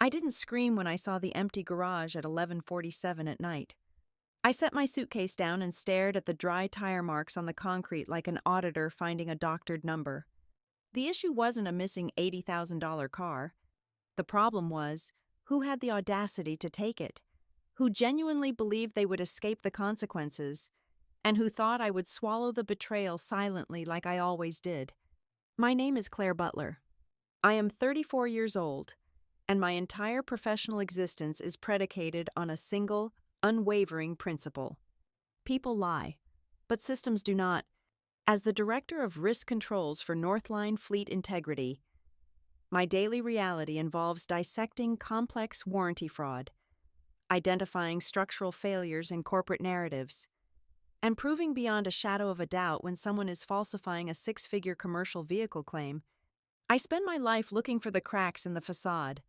I didn't scream when I saw the empty garage at 11:47 at night. I set my suitcase down and stared at the dry tire marks on the concrete like an auditor finding a doctored number. The issue wasn't a missing $80,000 car. The problem was, who had the audacity to take it? Who genuinely believed they would escape the consequences? And who thought I would swallow the betrayal silently like I always did? My name is Claire Butler. I am 34 years old, and my entire professional existence is predicated on a single, unwavering principle. People lie, but systems do not. As the Director of Risk Controls for Northline Fleet Integrity, my daily reality involves dissecting complex warranty fraud, identifying structural failures in corporate narratives, and proving beyond a shadow of a doubt when someone is falsifying a six-figure commercial vehicle claim. I spend my life looking for the cracks in the facade,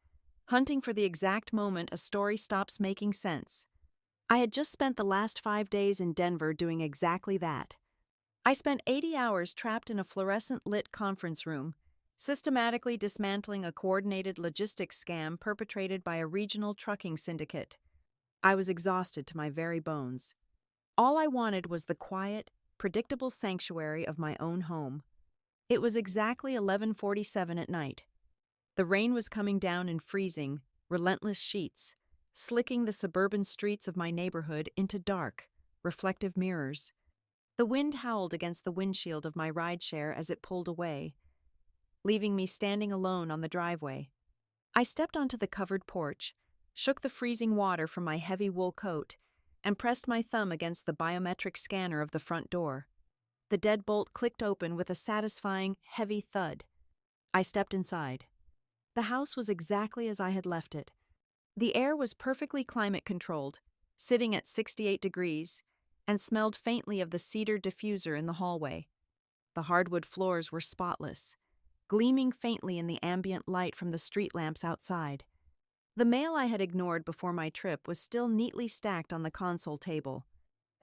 hunting for the exact moment a story stops making sense. I had just spent the last 5 days in Denver doing exactly that. I spent 80 hours trapped in a fluorescent-lit conference room, systematically dismantling a coordinated logistics scam perpetrated by a regional trucking syndicate. I was exhausted to my very bones. All I wanted was the quiet, predictable sanctuary of my own home. It was exactly 11:47 at night. The rain was coming down in freezing, relentless sheets, slicking the suburban streets of my neighborhood into dark, reflective mirrors. The wind howled against the windshield of my rideshare as it pulled away, leaving me standing alone on the driveway. I stepped onto the covered porch, shook the freezing water from my heavy wool coat, and pressed my thumb against the biometric scanner of the front door. The deadbolt clicked open with a satisfying, heavy thud. I stepped inside. The house was exactly as I had left it. The air was perfectly climate-controlled, sitting at 68 degrees, and smelled faintly of the cedar diffuser in the hallway. The hardwood floors were spotless, gleaming faintly in the ambient light from the street lamps outside. The mail I had ignored before my trip was still neatly stacked on the console table.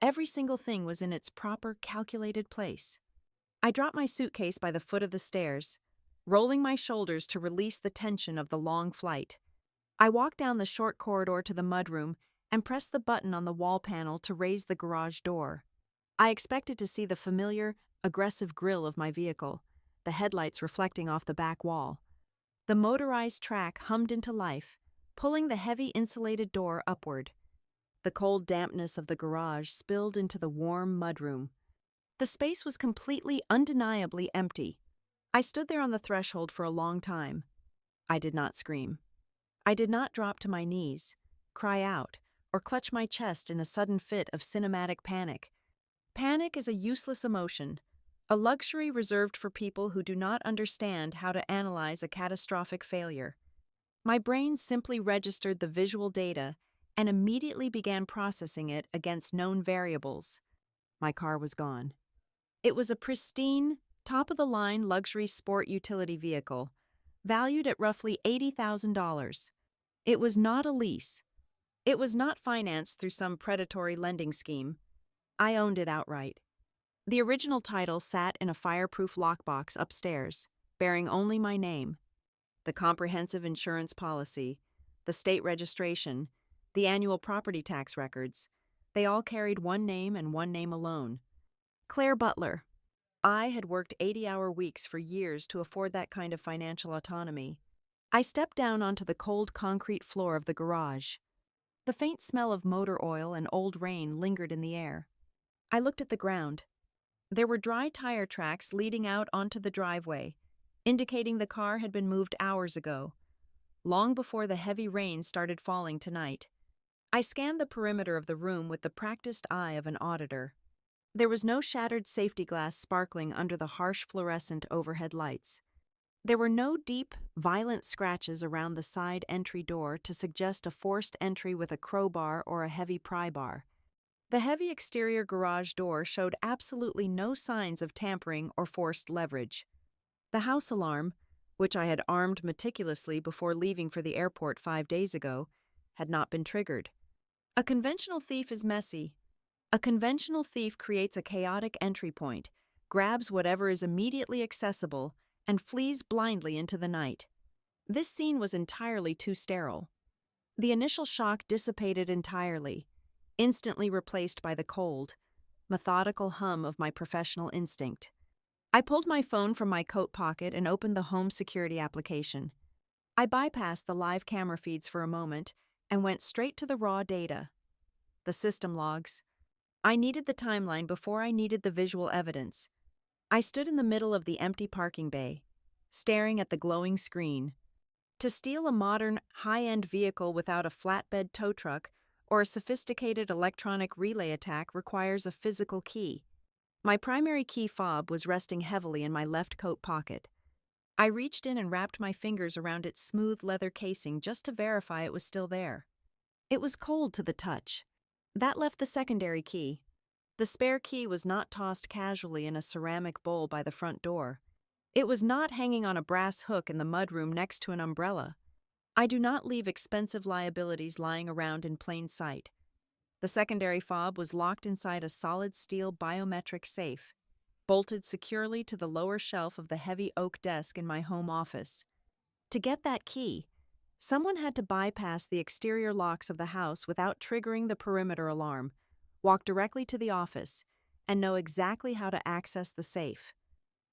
Every single thing was in its proper, calculated place. I dropped my suitcase by the foot of the stairs, rolling my shoulders to release the tension of the long flight. I walked down the short corridor to the mudroom and pressed the button on the wall panel to raise the garage door. I expected to see the familiar, aggressive grille of my vehicle, the headlights reflecting off the back wall. The motorized track hummed into life, pulling the heavy insulated door upward. The cold dampness of the garage spilled into the warm mudroom. The space was completely, undeniably empty. I stood there on the threshold for a long time. I did not scream. I did not drop to my knees, cry out, or clutch my chest in a sudden fit of cinematic panic. Panic is a useless emotion, a luxury reserved for people who do not understand how to analyze a catastrophic failure. My brain simply registered the visual data and immediately began processing it against known variables. My car was gone. It was a pristine, top-of-the-line luxury sport utility vehicle, valued at roughly $80,000. It was not a lease. It was not financed through some predatory lending scheme. I owned it outright. The original title sat in a fireproof lockbox upstairs, bearing only my name. The comprehensive insurance policy, the state registration, the annual property tax records, they all carried one name and one name alone. Claire Butler. I had worked 80-hour weeks for years to afford that kind of financial autonomy. I stepped down onto the cold concrete floor of the garage. The faint smell of motor oil and old rain lingered in the air. I looked at the ground. There were dry tire tracks leading out onto the driveway, indicating the car had been moved hours ago, long before the heavy rain started falling tonight. I scanned the perimeter of the room with the practiced eye of an auditor. There was no shattered safety glass sparkling under the harsh fluorescent overhead lights. There were no deep, violent scratches around the side entry door to suggest a forced entry with a crowbar or a heavy pry bar. The heavy exterior garage door showed absolutely no signs of tampering or forced leverage. The house alarm, which I had armed meticulously before leaving for the airport 5 days ago, had not been triggered. A conventional thief is messy. A conventional thief creates a chaotic entry point, grabs whatever is immediately accessible, and flees blindly into the night. This scene was entirely too sterile. The initial shock dissipated entirely, instantly replaced by the cold, methodical hum of my professional instinct. I pulled my phone from my coat pocket and opened the home security application. I bypassed the live camera feeds for a moment and went straight to the raw data. The system logs. I needed the timeline before I needed the visual evidence. I stood in the middle of the empty parking bay, staring at the glowing screen. To steal a modern, high-end vehicle without a flatbed tow truck or a sophisticated electronic relay attack requires a physical key. My primary key fob was resting heavily in my left coat pocket. I reached in and wrapped my fingers around its smooth leather casing just to verify it was still there. It was cold to the touch. That left the secondary key. The spare key was not tossed casually in a ceramic bowl by the front door. It was not hanging on a brass hook in the mudroom next to an umbrella. I do not leave expensive liabilities lying around in plain sight. The secondary fob was locked inside a solid steel biometric safe, bolted securely to the lower shelf of the heavy oak desk in my home office. To get that key, someone had to bypass the exterior locks of the house without triggering the perimeter alarm, walk directly to the office, and know exactly how to access the safe.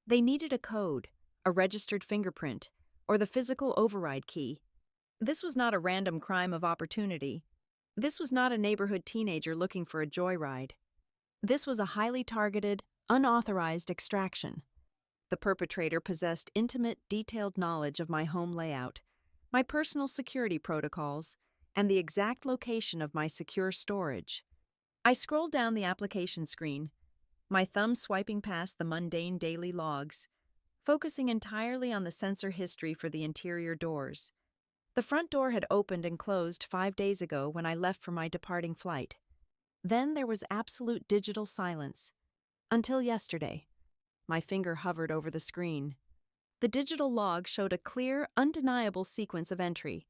They needed a code, a registered fingerprint, or the physical override key. This was not a random crime of opportunity. This was not a neighborhood teenager looking for a joyride. This was a highly targeted, unauthorized extraction. The perpetrator possessed intimate, detailed knowledge of my home layout, my personal security protocols, and the exact location of my secure storage. I scrolled down the application screen, my thumb swiping past the mundane daily logs, focusing entirely on the sensor history for the interior doors. The front door had opened and closed 5 days ago when I left for my departing flight. Then there was absolute digital silence. Until yesterday. My finger hovered over the screen. The digital log showed a clear, undeniable sequence of entry.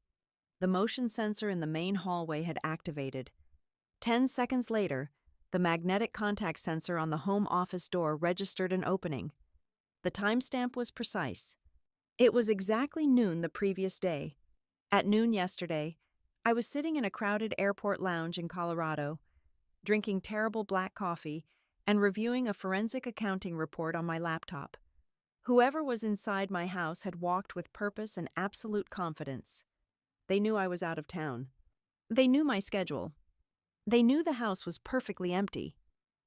The motion sensor in the main hallway had activated. 10 seconds later, the magnetic contact sensor on the home office door registered an opening. The timestamp was precise. It was exactly noon the previous day. At noon yesterday, I was sitting in a crowded airport lounge in Colorado, drinking terrible black coffee and reviewing a forensic accounting report on my laptop. Whoever was inside my house had walked with purpose and absolute confidence. They knew I was out of town. They knew my schedule. They knew the house was perfectly empty.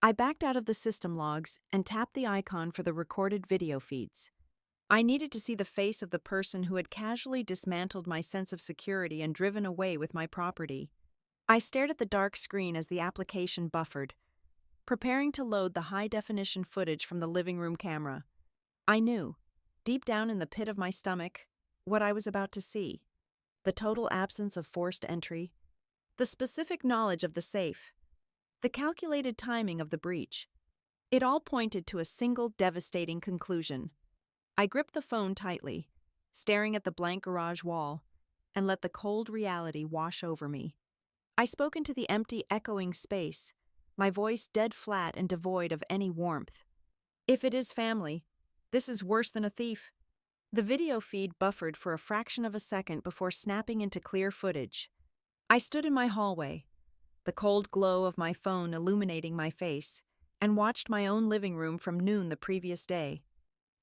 I backed out of the system logs and tapped the icon for the recorded video feeds. I needed to see the face of the person who had casually dismantled my sense of security and driven away with my property. I stared at the dark screen as the application buffered, preparing to load the high-definition footage from the living room camera. I knew, deep down in the pit of my stomach, what I was about to see. The total absence of forced entry, the specific knowledge of the safe, the calculated timing of the breach. It all pointed to a single devastating conclusion. I gripped the phone tightly, staring at the blank garage wall, and let the cold reality wash over me. I spoke into the empty, echoing space, my voice dead flat and devoid of any warmth. If it is family, this is worse than a thief. The video feed buffered for a fraction of a second before snapping into clear footage. I stood in my hallway, the cold glow of my phone illuminating my face, and watched my own living room from noon the previous day.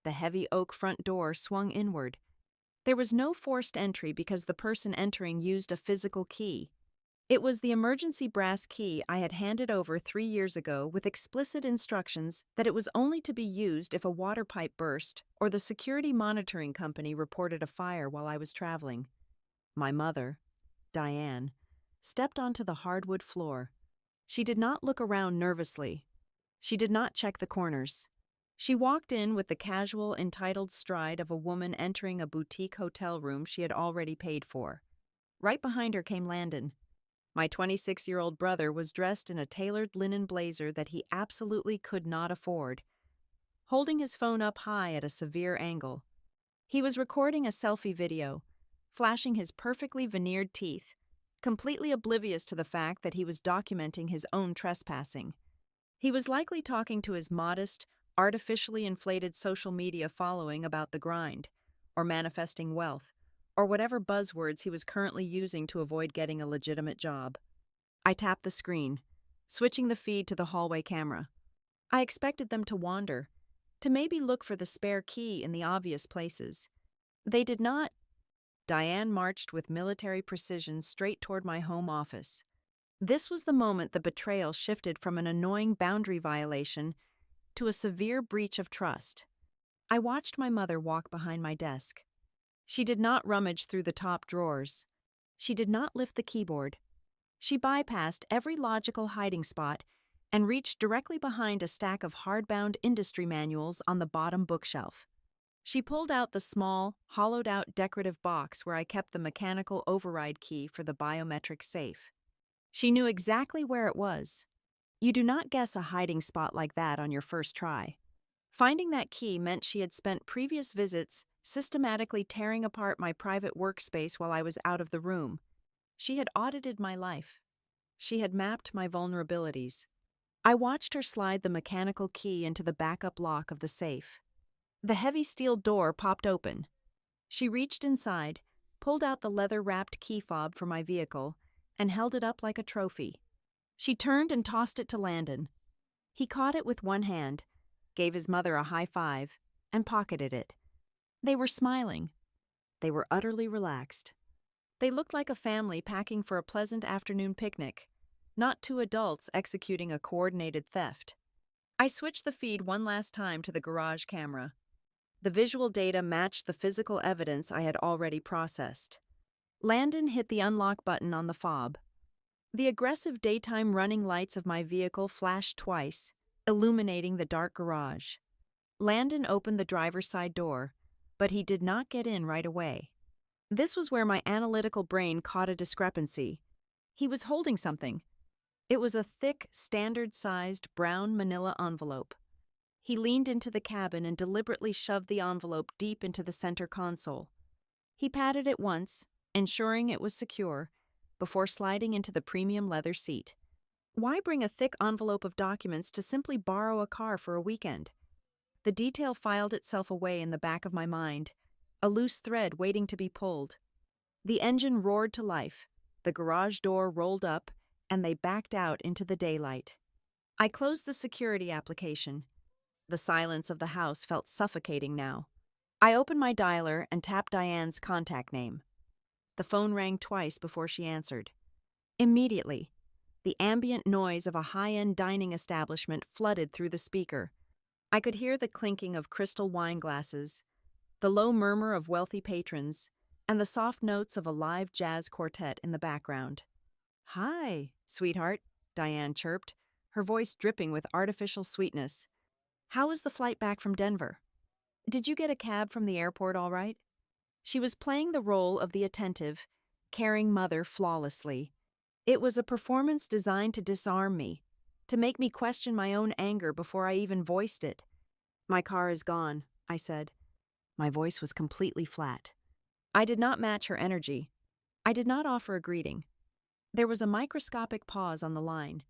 The heavy oak front door swung inward. There was no forced entry because the person entering used a physical key. It was the emergency brass key I had handed over 3 years ago with explicit instructions that it was only to be used if a water pipe burst or the security monitoring company reported a fire while I was traveling. My mother, Diane, stepped onto the hardwood floor. She did not look around nervously. She did not check the corners. She walked in with the casual, entitled stride of a woman entering a boutique hotel room she had already paid for. Right behind her came Landon. My 26-year-old brother was dressed in a tailored linen blazer that he absolutely could not afford, holding his phone up high at a severe angle. He was recording a selfie video, flashing his perfectly veneered teeth, completely oblivious to the fact that he was documenting his own trespassing. He was likely talking to his modest, artificially inflated social media following about the grind, or manifesting wealth, or whatever buzzwords he was currently using to avoid getting a legitimate job. I tapped the screen, switching the feed to the hallway camera. I expected them to wander, to maybe look for the spare key in the obvious places. They did not. Diane marched with military precision straight toward my home office. This was the moment the betrayal shifted from an annoying boundary violation to a severe breach of trust. I watched my mother walk behind my desk. She did not rummage through the top drawers. She did not lift the keyboard. She bypassed every logical hiding spot and reached directly behind a stack of hardbound industry manuals on the bottom bookshelf. She pulled out the small, hollowed-out decorative box where I kept the mechanical override key for the biometric safe. She knew exactly where it was. You do not guess a hiding spot like that on your first try. Finding that key meant she had spent previous visits systematically tearing apart my private workspace while I was out of the room. She had audited my life. She had mapped my vulnerabilities. I watched her slide the mechanical key into the backup lock of the safe. The heavy steel door popped open. She reached inside, pulled out the leather-wrapped key fob for my vehicle, and held it up like a trophy. She turned and tossed it to Landon. He caught it with one hand, gave his mother a high five, and pocketed it. They were smiling. They were utterly relaxed. They looked like a family packing for a pleasant afternoon picnic, not two adults executing a coordinated theft. I switched the feed one last time to the garage camera. The visual data matched the physical evidence I had already processed. Landon hit the unlock button on the fob. The aggressive daytime running lights of my vehicle flashed twice, illuminating the dark garage. Landon opened the driver's side door, but he did not get in right away. This was where my analytical brain caught a discrepancy. He was holding something. It was a thick, standard-sized brown manila envelope. He leaned into the cabin and deliberately shoved the envelope deep into the center console. He patted it once, ensuring it was secure, before sliding into the premium leather seat. Why bring a thick envelope of documents to simply borrow a car for a weekend? The detail filed itself away in the back of my mind, a loose thread waiting to be pulled. The engine roared to life, the garage door rolled up, and they backed out into the daylight. I closed the security application. The silence of the house felt suffocating now. I opened my dialer and tapped Diane's contact name. The phone rang twice before she answered. Immediately, the ambient noise of a high-end dining establishment flooded through the speaker. I could hear the clinking of crystal wine glasses, the low murmur of wealthy patrons, and the soft notes of a live jazz quartet in the background. "Hi, sweetheart," Diane chirped, her voice dripping with artificial sweetness. "How was the flight back from Denver? Did you get a cab from the airport all right?" She was playing the role of the attentive, caring mother flawlessly. It was a performance designed to disarm me, to make me question my own anger before I even voiced it. "My car is gone," I said. My voice was completely flat. I did not match her energy. I did not offer a greeting. There was a microscopic pause on the line,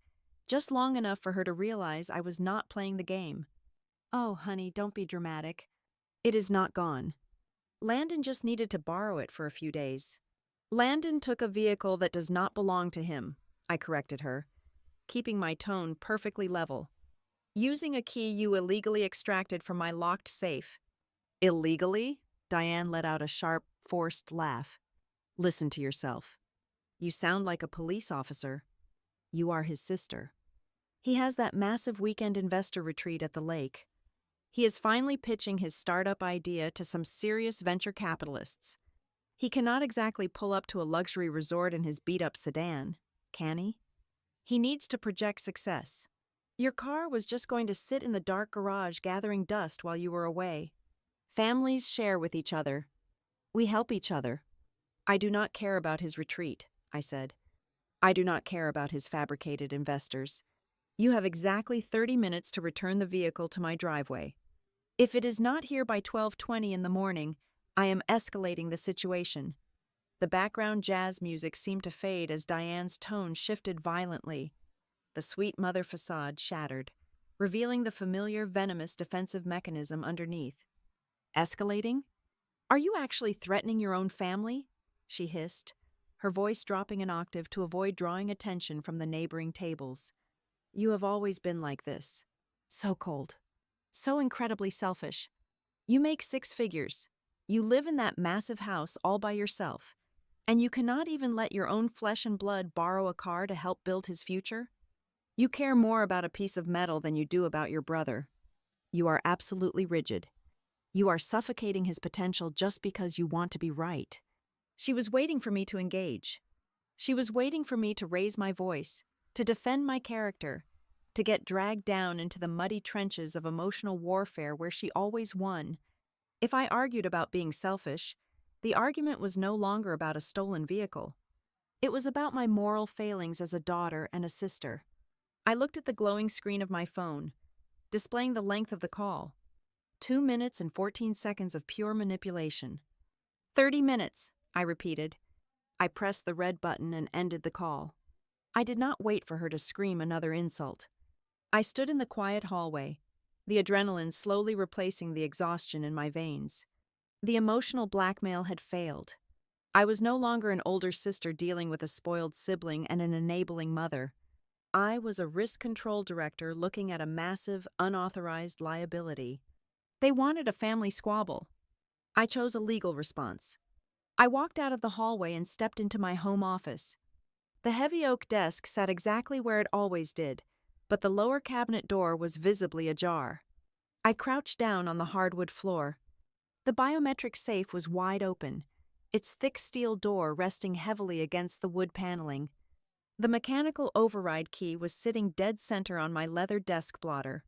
just long enough for her to realize I was not playing the game. "Oh, honey, don't be dramatic. It is not gone. Landon just needed to borrow it for a few days." "Landon took a vehicle that does not belong to him," I corrected her, keeping my tone perfectly level. "Using a key you illegally extracted from my locked safe." "Illegally?" Diane let out a sharp, forced laugh. "Listen to yourself. You sound like a police officer. You are his sister. He has that massive weekend investor retreat at the lake. He is finally pitching his startup idea to some serious venture capitalists. He cannot exactly pull up to a luxury resort in his beat-up sedan, can he? He needs to project success. Your car was just going to sit in the dark garage gathering dust while you were away. Families share with each other. We help each other. I do not care about his retreat," I said. "I do not care about his fabricated investors. You have exactly 30 minutes to return the vehicle to my driveway. If it is not here by 12:20 in the morning, I am escalating the situation." The background jazz music seemed to fade as Diane's tone shifted violently. The sweet mother facade shattered, revealing the familiar venomous defensive mechanism underneath. "Escalating?" Are you actually threatening your own family? She hissed, her voice dropping an octave to avoid drawing attention from the neighboring tables. You have always been like this. So cold. So incredibly selfish. You make six figures. You live in that massive house all by yourself. And you cannot even let your own flesh and blood borrow a car to help build his future? You care more about a piece of metal than you do about your brother. You are absolutely rigid. You are suffocating his potential just because you want to be right. She was waiting for me to engage. She was waiting for me to raise my voice, to defend my character, to get dragged down into the muddy trenches of emotional warfare where she always won. If I argued about being selfish, the argument was no longer about a stolen vehicle. It was about my moral failings as a daughter and a sister. I looked at the glowing screen of my phone, displaying the length of the call. 2 minutes and 14 seconds of pure manipulation. 30 minutes, I repeated. I pressed the red button and ended the call. I did not wait for her to scream another insult. I stood in the quiet hallway, the adrenaline slowly replacing the exhaustion in my veins. The emotional blackmail had failed. I was no longer an older sister dealing with a spoiled sibling and an enabling mother. I was a risk control director looking at a massive, unauthorized liability. They wanted a family squabble. I chose a legal response. I walked out of the hallway and stepped into my home office. The heavy oak desk sat exactly where it always did, but the lower cabinet door was visibly ajar. I crouched down on the hardwood floor. The biometric safe was wide open, its thick steel door resting heavily against the wood paneling. The mechanical override key was sitting dead center on my leather desk blotter.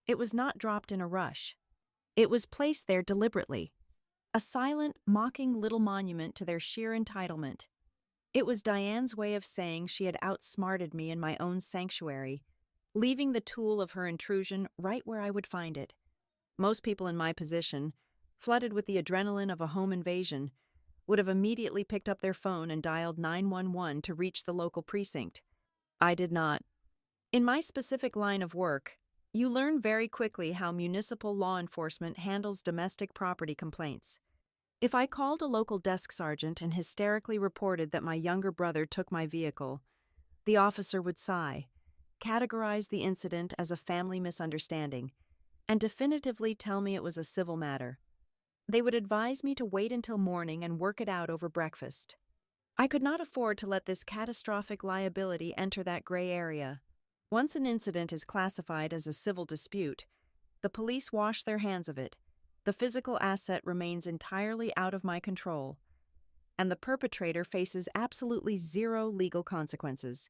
It was not dropped in a rush. It was placed there deliberately, a silent, mocking little monument to their sheer entitlement. It was Diane's way of saying she had outsmarted me in my own sanctuary, leaving the tool of her intrusion right where I would find it. Most people in my position, flooded with the adrenaline of a home invasion, would have immediately picked up their phone and dialed 911 to reach the local precinct. I did not. In my specific line of work, you learn very quickly how municipal law enforcement handles domestic property complaints. If I called a local desk sergeant and hysterically reported that my younger brother took my vehicle, the officer would sigh, categorize the incident as a family misunderstanding, and definitively tell me it was a civil matter. They would advise me to wait until morning and work it out over breakfast. I could not afford to let this catastrophic liability enter that gray area. Once an incident is classified as a civil dispute, the police wash their hands of it. The physical asset remains entirely out of my control, and the perpetrator faces absolutely zero legal consequences.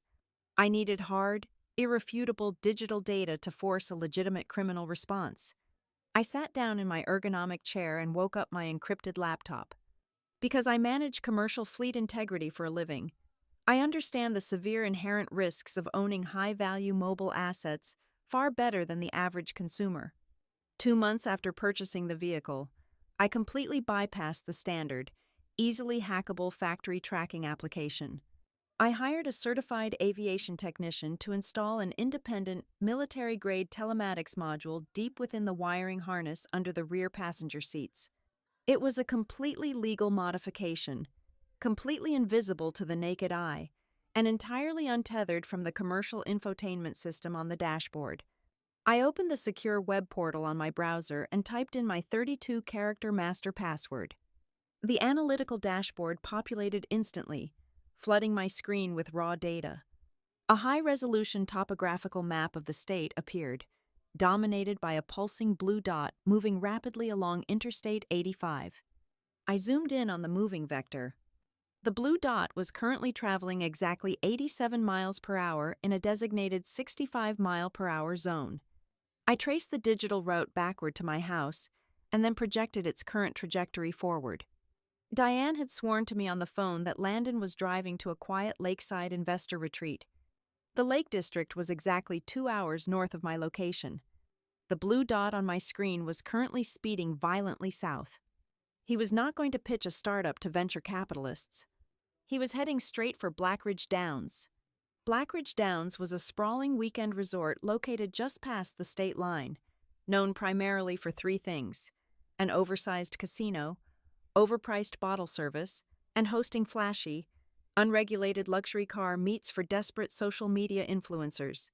I needed hard, irrefutable digital data to force a legitimate criminal response. I sat down in my ergonomic chair and woke up my encrypted laptop. Because I manage commercial fleet integrity for a living, I understand the severe inherent risks of owning high-value mobile assets far better than the average consumer. 2 months after purchasing the vehicle, I completely bypassed the standard, easily hackable factory tracking application. I hired a certified aviation technician to install an independent, military-grade telematics module deep within the wiring harness under the rear passenger seats. It was a completely legal modification, completely invisible to the naked eye, and entirely untethered from the commercial infotainment system on the dashboard. I opened the secure web portal on my browser and typed in my 32-character master password. The analytical dashboard populated instantly, flooding my screen with raw data. A high-resolution topographical map of the state appeared, dominated by a pulsing blue dot moving rapidly along Interstate 85. I zoomed in on the moving vector. The blue dot was currently traveling exactly 87 miles per hour in a designated 65-mile-per-hour zone. I traced the digital route backward to my house and then projected its current trajectory forward. Diane had sworn to me on the phone that Landon was driving to a quiet lakeside investor retreat. The Lake District was exactly 2 hours north of my location. The blue dot on my screen was currently speeding violently south. He was not going to pitch a startup to venture capitalists. He was heading straight for Blackridge Downs. Blackridge Downs was a sprawling weekend resort located just past the state line, known primarily for 3 things: an oversized casino, overpriced bottle service, and hosting flashy, unregulated luxury car meets for desperate social media influencers.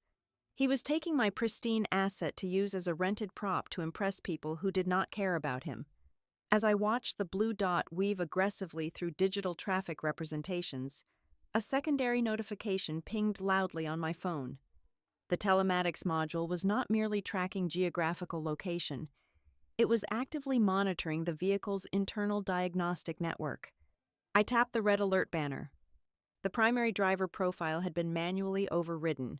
He was taking my pristine asset to use as a rented prop to impress people who did not care about him. As I watched the blue dot weave aggressively through digital traffic representations, a secondary notification pinged loudly on my phone. The telematics module was not merely tracking geographical location, it was actively monitoring the vehicle's internal diagnostic network. I tapped the red alert banner. The primary driver profile had been manually overridden.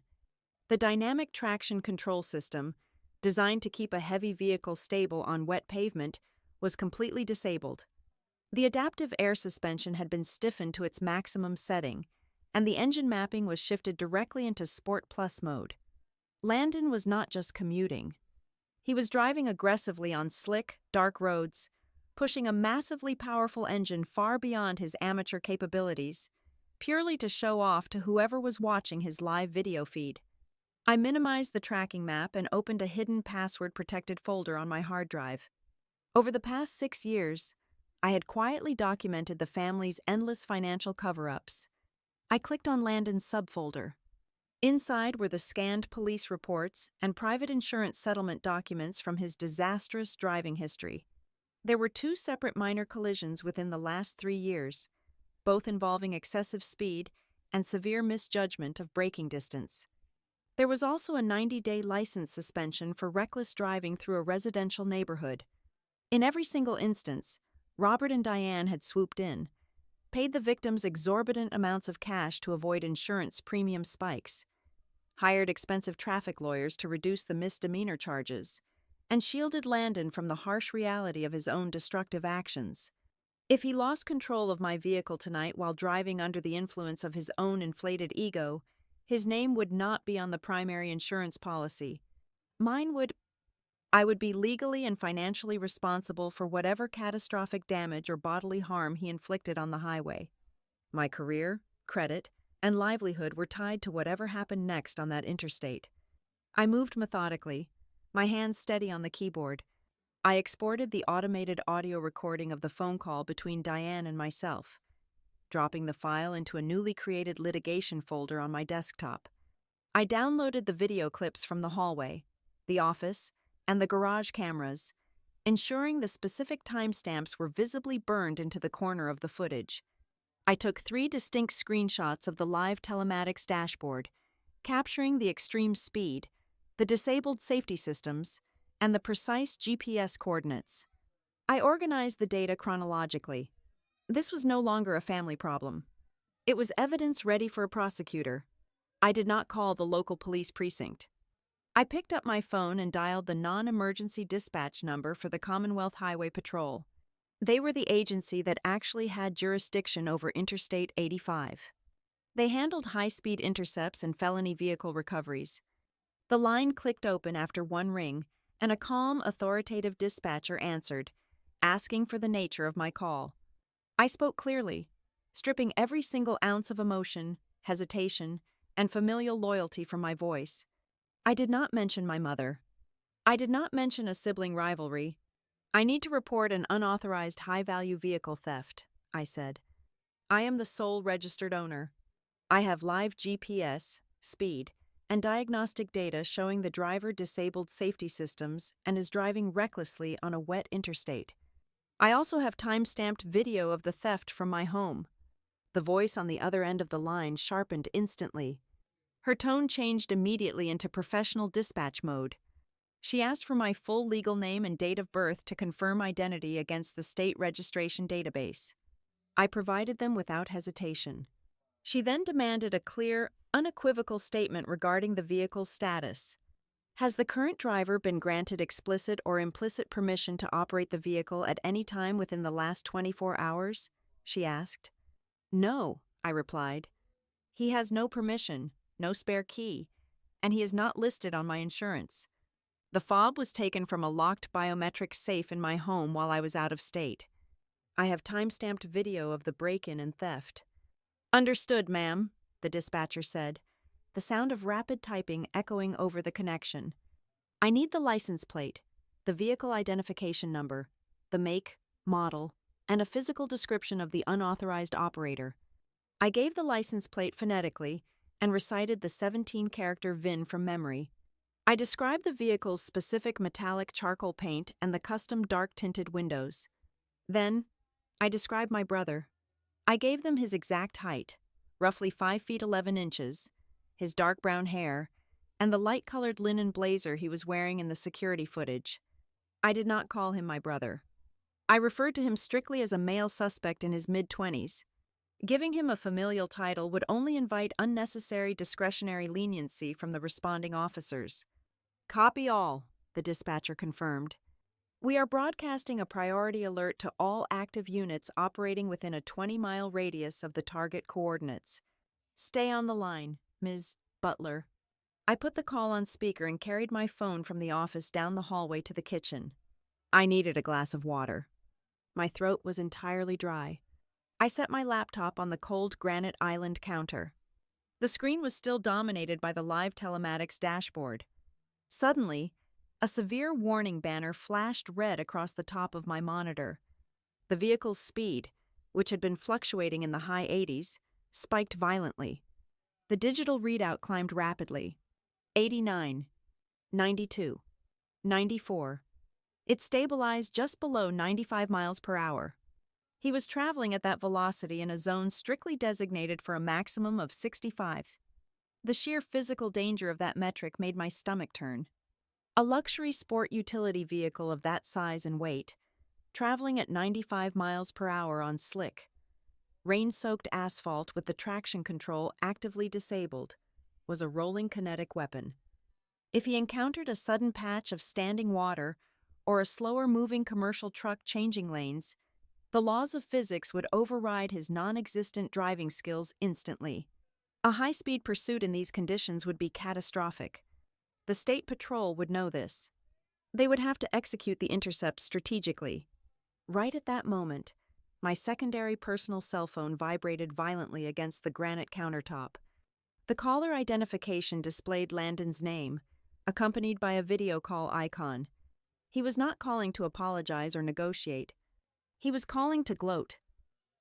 The dynamic traction control system, designed to keep a heavy vehicle stable on wet pavement, was completely disabled. The adaptive air suspension had been stiffened to its maximum setting, and the engine mapping was shifted directly into Sport Plus mode. Landon was not just commuting. He was driving aggressively on slick, dark roads, pushing a massively powerful engine far beyond his amateur capabilities, purely to show off to whoever was watching his live video feed. I minimized the tracking map and opened a hidden password-protected folder on my hard drive. Over the past 6 years, I had quietly documented the family's endless financial cover-ups. I clicked on Landon's subfolder. Inside were the scanned police reports and private insurance settlement documents from his disastrous driving history. There were 2 separate minor collisions within the last 3 years, both involving excessive speed and severe misjudgment of braking distance. There was also a 90-day license suspension for reckless driving through a residential neighborhood. In every single instance, Robert and Diane had swooped in, paid the victims exorbitant amounts of cash to avoid insurance premium spikes, hired expensive traffic lawyers to reduce the misdemeanor charges, and shielded Landon from the harsh reality of his own destructive actions. If he lost control of my vehicle tonight while driving under the influence of his own inflated ego, his name would not be on the primary insurance policy. Mine would. I would be legally and financially responsible for whatever catastrophic damage or bodily harm he inflicted on the highway. My career, credit, and livelihood were tied to whatever happened next on that interstate. I moved methodically, my hands steady on the keyboard. I exported the automated audio recording of the phone call between Diane and myself, dropping the file into a newly created litigation folder on my desktop. I downloaded the video clips from the hallway, the office, and the garage cameras, ensuring the specific timestamps were visibly burned into the corner of the footage. I took 3 distinct screenshots of the live telematics dashboard, capturing the extreme speed, the disabled safety systems, and the precise GPS coordinates. I organized the data chronologically. This was no longer a family problem. It was evidence ready for a prosecutor. I did not call the local police precinct. I picked up my phone and dialed the non-emergency dispatch number for the Commonwealth Highway Patrol. They were the agency that actually had jurisdiction over Interstate 85. They handled high-speed intercepts and felony vehicle recoveries. The line clicked open after one ring, and a calm, authoritative dispatcher answered, asking for the nature of my call. I spoke clearly, stripping every single ounce of emotion, hesitation, and familial loyalty from my voice. I did not mention my mother. I did not mention a sibling rivalry. I need to report an unauthorized high-value vehicle theft, I said. I am the sole registered owner. I have live GPS, speed, and diagnostic data showing the driver disabled safety systems and is driving recklessly on a wet interstate. I also have time-stamped video of the theft from my home. The voice on the other end of the line sharpened instantly. Her tone changed immediately into professional dispatch mode. She asked for my full legal name and date of birth to confirm identity against the state registration database. I provided them without hesitation. She then demanded a clear, unequivocal statement regarding the vehicle's status. Has the current driver been granted explicit or implicit permission to operate the vehicle at any time within the last 24 hours? She asked. No, I replied. He has no permission, no spare key, and he is not listed on my insurance. The fob was taken from a locked biometric safe in my home while I was out of state. I have time-stamped video of the break-in and theft. Understood, ma'am, the dispatcher said, the sound of rapid typing echoing over the connection. I need the license plate, the vehicle identification number, the make, model, and a physical description of the unauthorized operator. I gave the license plate phonetically and recited the 17-character VIN from memory. I described the vehicle's specific metallic charcoal paint and the custom dark-tinted windows. Then, I described my brother. I gave them his exact height, roughly 5 feet 11 inches, his dark brown hair, and the light-colored linen blazer he was wearing in the security footage. I did not call him my brother. I referred to him strictly as a male suspect in his mid-20s. Giving him a familial title would only invite unnecessary discretionary leniency from the responding officers. "Copy all," the dispatcher confirmed. "We are broadcasting a priority alert to all active units operating within a 20-mile radius of the target coordinates. Stay on the line, Ms. Butler." I put the call on speaker and carried my phone from the office down the hallway to the kitchen. I needed a glass of water. My throat was entirely dry. I set my laptop on the cold granite island counter. The screen was still dominated by the live telematics dashboard. Suddenly, a severe warning banner flashed red across the top of my monitor. The vehicle's speed, which had been fluctuating in the high 80s, spiked violently. The digital readout climbed rapidly. 89, 92, 94. It stabilized just below 95 miles per hour. He was traveling at that velocity in a zone strictly designated for a maximum of 65. The sheer physical danger of that metric made my stomach turn. A luxury sport utility vehicle of that size and weight, traveling at 95 miles per hour on slick, rain-soaked asphalt with the traction control actively disabled, was a rolling kinetic weapon. If he encountered a sudden patch of standing water or a slower-moving commercial truck changing lanes, the laws of physics would override his non-existent driving skills instantly. A high-speed pursuit in these conditions would be catastrophic. The State Patrol would know this. They would have to execute the intercept strategically. Right at that moment, my secondary personal cell phone vibrated violently against the granite countertop. The caller identification displayed Landon's name, accompanied by a video call icon. He was not calling to apologize or negotiate. He was calling to gloat.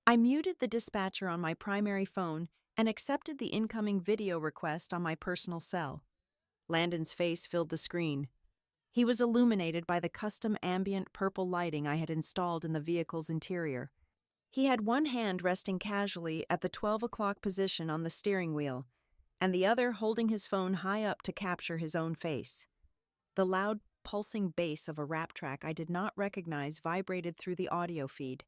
I muted the dispatcher on my primary phone and accepted the incoming video request on my personal cell. Landon's face filled the screen. He was illuminated by the custom ambient purple lighting I had installed in the vehicle's interior. He had one hand resting casually at the 12 o'clock position on the steering wheel, and the other holding his phone high up to capture his own face. The loud, pulsing bass of a rap track I did not recognize vibrated through the audio feed.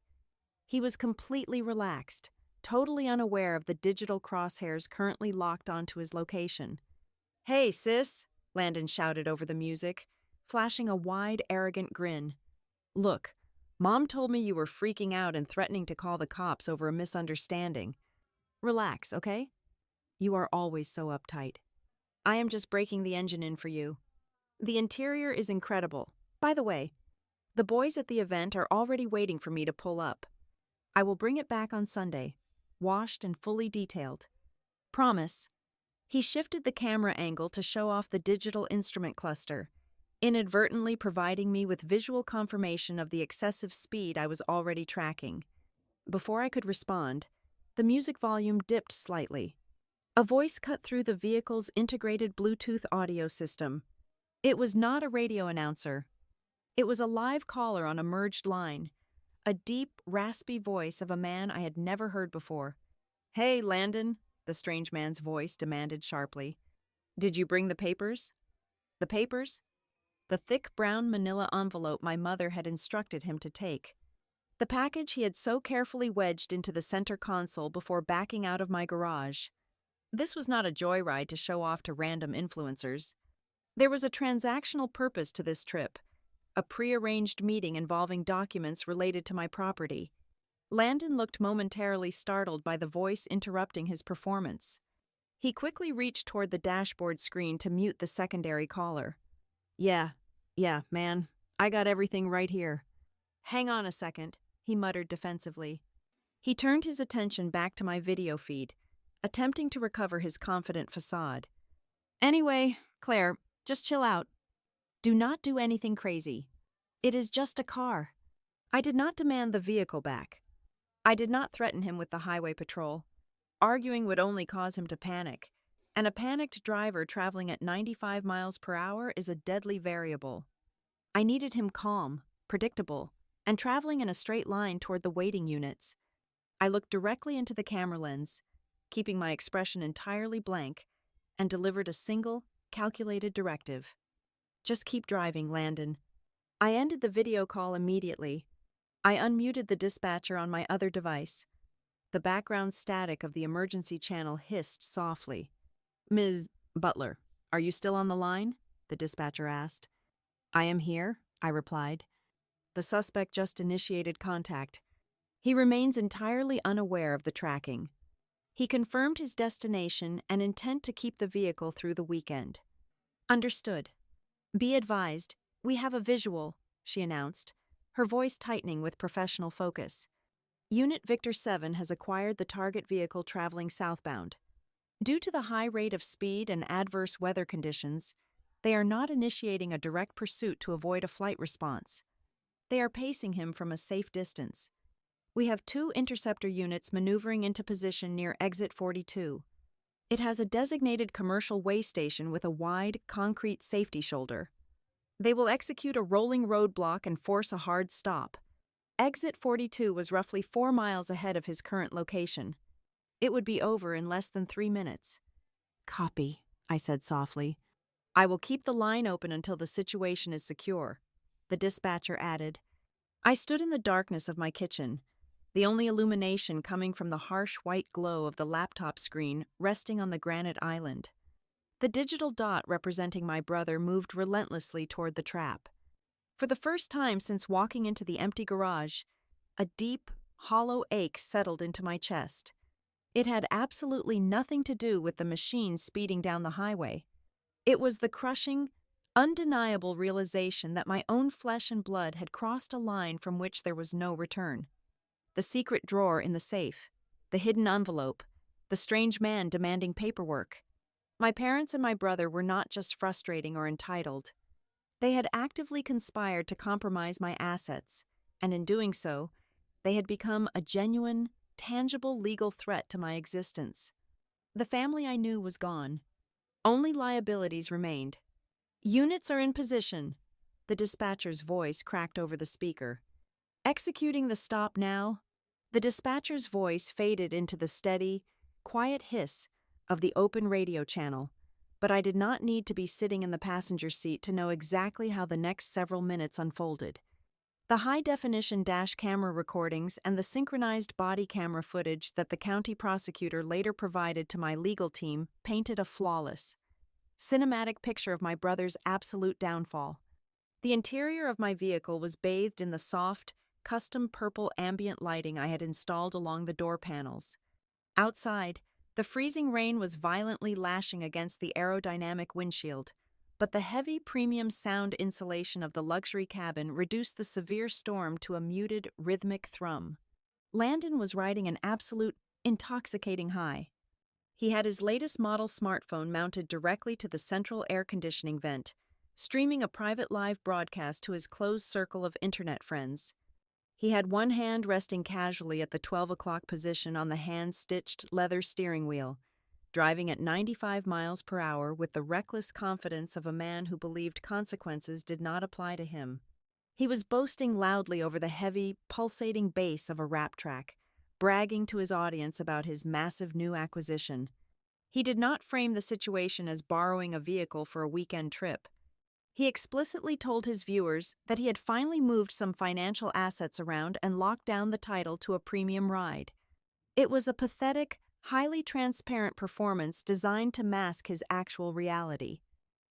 He was completely relaxed, totally unaware of the digital crosshairs currently locked onto his location. "Hey, sis," Landon shouted over the music, flashing a wide, arrogant grin. "Look, Mom told me you were freaking out and threatening to call the cops over a misunderstanding. Relax, okay? You are always so uptight. I am just breaking the engine in for you. The interior is incredible. By the way, the boys at the event are already waiting for me to pull up. I will bring it back on Sunday, washed and fully detailed. Promise." He shifted the camera angle to show off the digital instrument cluster, inadvertently providing me with visual confirmation of the excessive speed I was already tracking. Before I could respond, the music volume dipped slightly. A voice cut through the vehicle's integrated Bluetooth audio system. It was not a radio announcer. It was a live caller on a merged line, a deep, raspy voice of a man I had never heard before. "Hey, Landon," the strange man's voice demanded sharply. "Did you bring the papers?" The papers? The thick brown manila envelope my mother had instructed him to take. The package he had so carefully wedged into the center console before backing out of my garage. This was not a joyride to show off to random influencers. There was a transactional purpose to this trip, a prearranged meeting involving documents related to my property. Landon looked momentarily startled by the voice interrupting his performance. He quickly reached toward the dashboard screen to mute the secondary caller. Yeah, man, I got everything right here." "Hang on a second," he muttered defensively. He turned his attention back to my video feed, attempting to recover his confident facade. "Anyway, Claire, just chill out. Do not do anything crazy. It is just a car. I did not demand the vehicle back. I did not threaten him with the highway patrol. Arguing would only cause him to panic, and a panicked driver traveling at 95 miles per hour is a deadly variable. I needed him calm, predictable, and traveling in a straight line toward the waiting units. I looked directly into the camera lens, keeping my expression entirely blank, and delivered a single, calculated directive. Just keep driving, Landon. I ended the video call immediately. I unmuted the dispatcher on my other device. The background static of the emergency channel hissed softly. "Ms. Butler, are you still on the line?" the dispatcher asked. "I am here," I replied. "The suspect just initiated contact. He remains entirely unaware of the tracking. He confirmed his destination and intent to keep the vehicle through the weekend." "Understood. Be advised, we have a visual," she announced, her voice tightening with professional focus. "Unit Victor 7 has acquired the target vehicle traveling southbound. Due to the high rate of speed and adverse weather conditions, they are not initiating a direct pursuit to avoid a flight response. They are pacing him from a safe distance. We have 2 interceptor units maneuvering into position near exit 42. It has a designated commercial way station with a wide, concrete safety shoulder. They will execute a rolling roadblock and force a hard stop. Exit 42 was roughly 4 miles ahead of his current location. It would be over in less than 3 minutes." "Copy," I said softly. "I will keep the line open until the situation is secure," the dispatcher added. I stood in the darkness of my kitchen, the only illumination coming from the harsh white glow of the laptop screen resting on the granite island. The digital dot representing my brother moved relentlessly toward the trap. For the first time since walking into the empty garage, a deep, hollow ache settled into my chest. It had absolutely nothing to do with the machine speeding down the highway. It was the crushing, undeniable realization that my own flesh and blood had crossed a line from which there was no return. The secret drawer in the safe, the hidden envelope, the strange man demanding paperwork. My parents and my brother were not just frustrating or entitled. They had actively conspired to compromise my assets, and in doing so, they had become a genuine, tangible legal threat to my existence. The family I knew was gone. Only liabilities remained. "Units are in position," the dispatcher's voice cracked over the speaker. "Executing the stop now." The dispatcher's voice faded into the steady, quiet hiss of the open radio channel, but I did not need to be sitting in the passenger seat to know exactly how the next several minutes unfolded. The high-definition dash camera recordings and the synchronized body camera footage that the county prosecutor later provided to my legal team painted a flawless, cinematic picture of my brother's absolute downfall. The interior of my vehicle was bathed in the soft, custom purple ambient lighting I had installed along the door panels. Outside, the freezing rain was violently lashing against the aerodynamic windshield, but the heavy premium sound insulation of the luxury cabin reduced the severe storm to a muted, rhythmic thrum. Landon was riding an absolute, intoxicating high. He had his latest model smartphone mounted directly to the central air conditioning vent, streaming a private live broadcast to his closed circle of internet friends. He had one hand resting casually at the 12 o'clock position on the hand-stitched leather steering wheel, driving at 95 miles per hour with the reckless confidence of a man who believed consequences did not apply to him. He was boasting loudly over the heavy, pulsating bass of a rap track, bragging to his audience about his massive new acquisition. He did not frame the situation as borrowing a vehicle for a weekend trip. He explicitly told his viewers that he had finally moved some financial assets around and locked down the title to a premium ride. It was a pathetic, highly transparent performance designed to mask his actual reality.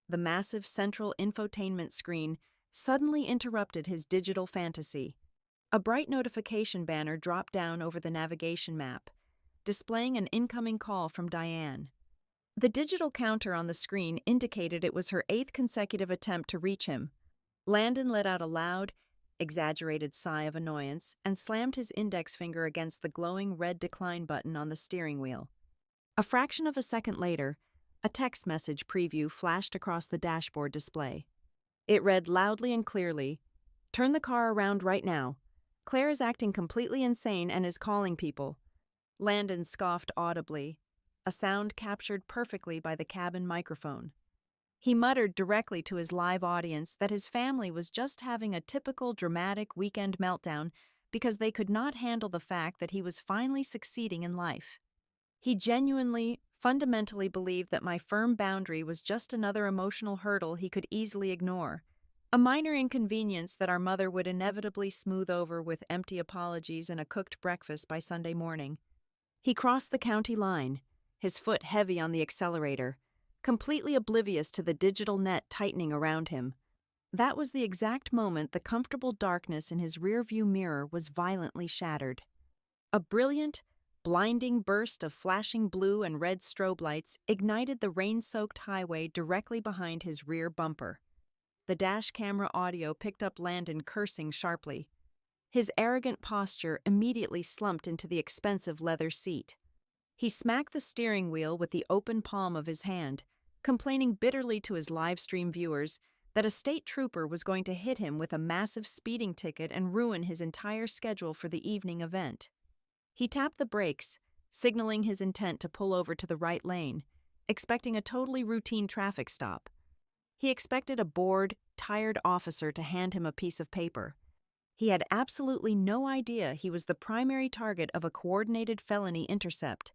The massive central infotainment screen suddenly interrupted his digital fantasy. A bright notification banner dropped down over the navigation map, displaying an incoming call from Diane. The digital counter on the screen indicated it was her 8th consecutive attempt to reach him. Landon let out a loud, exaggerated sigh of annoyance and slammed his index finger against the glowing red decline button on the steering wheel. A fraction of a second later, a text message preview flashed across the dashboard display. It read loudly and clearly, "Turn the car around right now. Claire is acting completely insane and is calling people. Landon scoffed audibly, a sound captured perfectly by the cabin microphone. He muttered directly to his live audience that his family was just having a typical dramatic weekend meltdown because they could not handle the fact that he was finally succeeding in life. He genuinely, fundamentally believed that my firm boundary was just another emotional hurdle he could easily ignore, a minor inconvenience that our mother would inevitably smooth over with empty apologies and a cooked breakfast by Sunday morning. He crossed the county line, his foot heavy on the accelerator, completely oblivious to the digital net tightening around him. That was the exact moment the comfortable darkness in his rearview mirror was violently shattered. A brilliant, blinding burst of flashing blue and red strobe lights ignited the rain-soaked highway directly behind his rear bumper. The dash camera audio picked up Landon cursing sharply. His arrogant posture immediately slumped into the expensive leather seat. He smacked the steering wheel with the open palm of his hand, complaining bitterly to his live stream viewers that a state trooper was going to hit him with a massive speeding ticket and ruin his entire schedule for the evening event. He tapped the brakes, signaling his intent to pull over to the right lane, expecting a totally routine traffic stop. He expected a bored, tired officer to hand him a piece of paper. He had absolutely no idea he was the primary target of a coordinated felony intercept.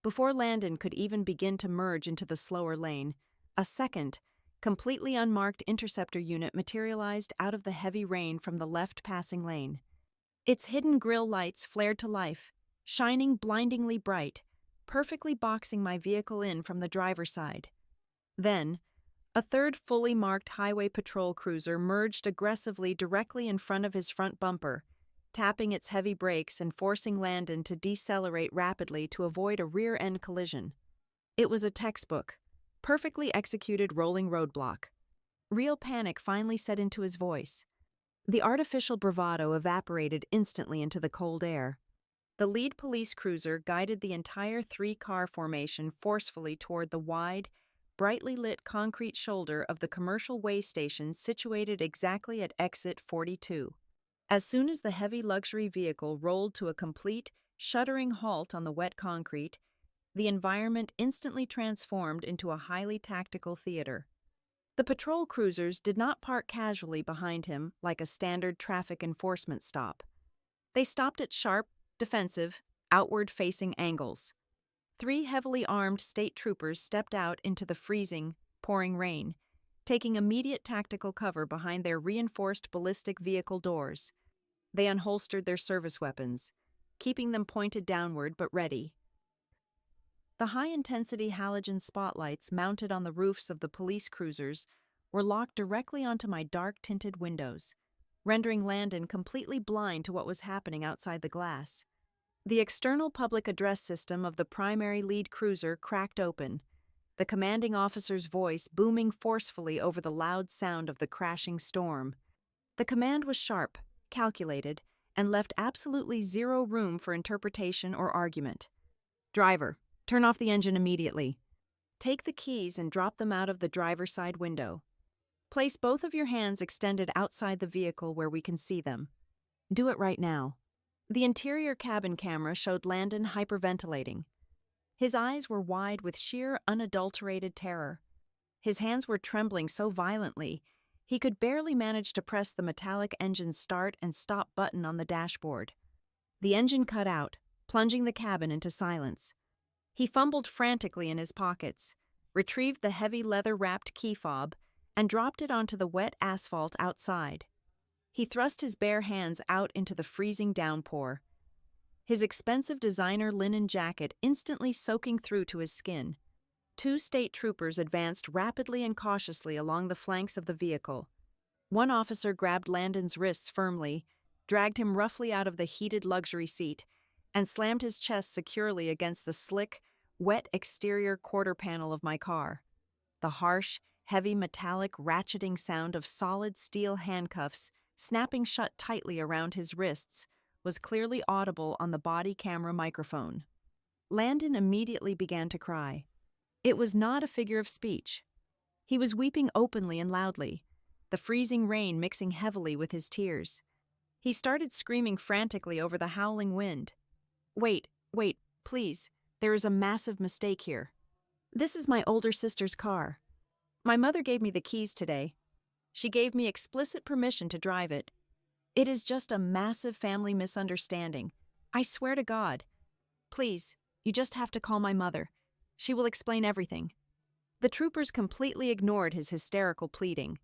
Before Landon could even begin to merge into the slower lane, a second, completely unmarked interceptor unit materialized out of the heavy rain from the left passing lane. Its hidden grille lights flared to life, shining blindingly bright, perfectly boxing my vehicle in from the driver's side. Then, a third fully marked highway patrol cruiser merged aggressively directly in front of his front bumper, tapping its heavy brakes and forcing Landon to decelerate rapidly to avoid a rear-end collision. It was a textbook, perfectly executed rolling roadblock. Real panic finally set into his voice. The artificial bravado evaporated instantly into the cold air. The lead police cruiser guided the entire three-car formation forcefully toward the wide, brightly lit concrete shoulder of the commercial way station situated exactly at exit 42. As soon as the heavy luxury vehicle rolled to a complete, shuddering halt on the wet concrete, the environment instantly transformed into a highly tactical theater. The patrol cruisers did not park casually behind him like a standard traffic enforcement stop. They stopped at sharp, defensive, outward-facing angles. 3 heavily armed state troopers stepped out into the freezing, pouring rain, taking immediate tactical cover behind their reinforced ballistic vehicle doors. They unholstered their service weapons, keeping them pointed downward but ready. The high-intensity halogen spotlights mounted on the roofs of the police cruisers were locked directly onto my dark-tinted windows, rendering Landon completely blind to what was happening outside the glass. The external public address system of the primary lead cruiser cracked open, the commanding officer's voice booming forcefully over the loud sound of the crashing storm. The command was sharp, calculated, and left absolutely zero room for interpretation or argument. "Driver, turn off the engine immediately. Take the keys and drop them out of the driver's side window. Place both of your hands extended outside the vehicle where we can see them. Do it right now." The interior cabin camera showed Landon hyperventilating. His eyes were wide with sheer, unadulterated terror. His hands were trembling so violently, he could barely manage to press the metallic engine start and stop button on the dashboard. The engine cut out, plunging the cabin into silence. He fumbled frantically in his pockets, retrieved the heavy leather-wrapped key fob, and dropped it onto the wet asphalt outside. He thrust his bare hands out into the freezing downpour, his expensive designer linen jacket instantly soaking through to his skin. 2 state troopers advanced rapidly and cautiously along the flanks of the vehicle. One officer grabbed Landon's wrists firmly, dragged him roughly out of the heated luxury seat, and slammed his chest securely against the slick, wet exterior quarter panel of my car. The harsh, heavy metallic ratcheting sound of solid steel handcuffs snapping shut tightly around his wrists was clearly audible on the body camera microphone. Landon immediately began to cry. It was not a figure of speech. He was weeping openly and loudly, the freezing rain mixing heavily with his tears. He started screaming frantically over the howling wind. Wait, please. There is a massive mistake here. This is my older sister's car. My mother gave me the keys today. She gave me explicit permission to drive it. It is just a massive family misunderstanding. I swear to God. Please, you just have to call my mother. She will explain everything. The troopers completely ignored his hysterical pleading.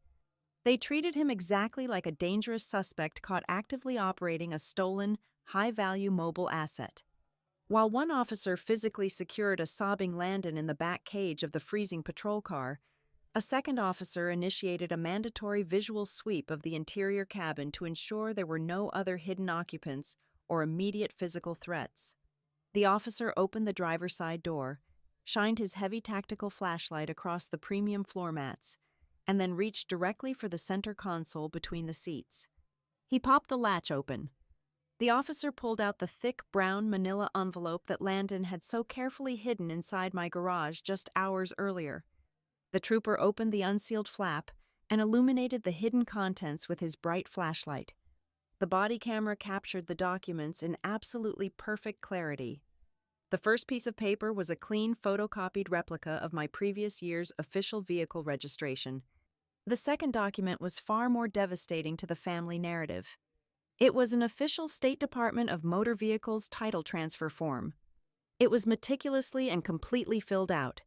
They treated him exactly like a dangerous suspect caught actively operating a stolen, high-value mobile asset. While one officer physically secured a sobbing Landon in the back cage of the freezing patrol car, a second officer initiated a mandatory visual sweep of the interior cabin to ensure there were no other hidden occupants or immediate physical threats. The officer opened the driver's side door, shined his heavy tactical flashlight across the premium floor mats, and then reached directly for the center console between the seats. He popped the latch open. The officer pulled out the thick brown manila envelope that Landon had so carefully hidden inside my garage just hours earlier. The trooper opened the unsealed flap and illuminated the hidden contents with his bright flashlight. The body camera captured the documents in absolutely perfect clarity. The first piece of paper was a clean photocopied replica of my previous year's official vehicle registration. The second document was far more devastating to the family narrative. It was an official State Department of Motor Vehicles title transfer form. It was meticulously and completely filled out.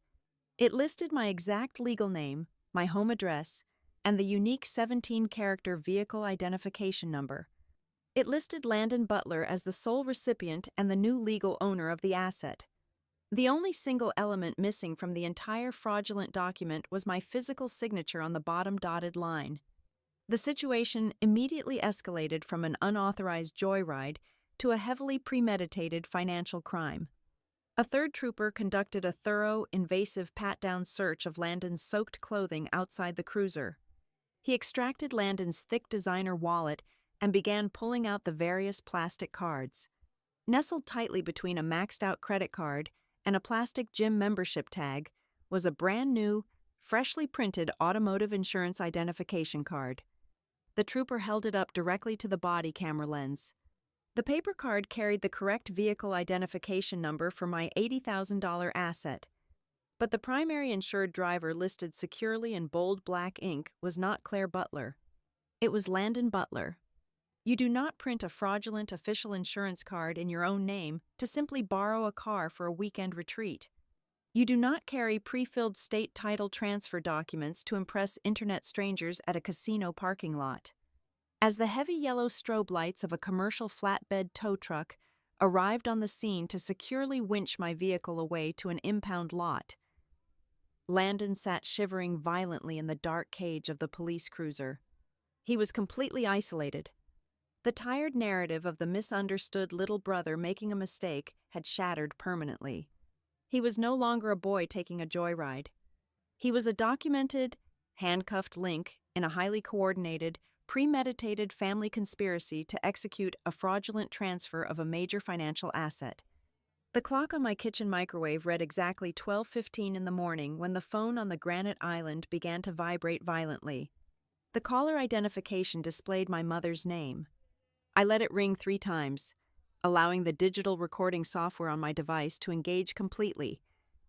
It listed my exact legal name, my home address, and the unique 17-character vehicle identification number. It listed Landon Butler as the sole recipient and the new legal owner of the asset. The only single element missing from the entire fraudulent document was my physical signature on the bottom dotted line. The situation immediately escalated from an unauthorized joyride to a heavily premeditated financial crime. A third trooper conducted a thorough, invasive pat-down search of Landon's soaked clothing outside the cruiser. He extracted Landon's thick designer wallet and began pulling out the various plastic cards. Nestled tightly between a maxed-out credit card and a plastic gym membership tag was a brand-new, freshly printed automotive insurance identification card. The trooper held it up directly to the body camera lens. The paper card carried the correct vehicle identification number for my $80,000 asset. But the primary insured driver listed securely in bold black ink was not Claire Butler. It was Landon Butler. You do not print a fraudulent official insurance card in your own name to simply borrow a car for a weekend retreat. You do not carry pre-filled state title transfer documents to impress internet strangers at a casino parking lot. As the heavy yellow strobe lights of a commercial flatbed tow truck arrived on the scene to securely winch my vehicle away to an impound lot, Landon sat shivering violently in the dark cage of the police cruiser. He was completely isolated. The tired narrative of the misunderstood little brother making a mistake had shattered permanently. He was no longer a boy taking a joyride. He was a documented, handcuffed link in a highly coordinated, premeditated family conspiracy to execute a fraudulent transfer of a major financial asset. The clock on my kitchen microwave read exactly 12:15 in the morning when the phone on the granite island began to vibrate violently. The caller identification displayed my mother's name. I let it ring 3 times, allowing the digital recording software on my device to engage completely,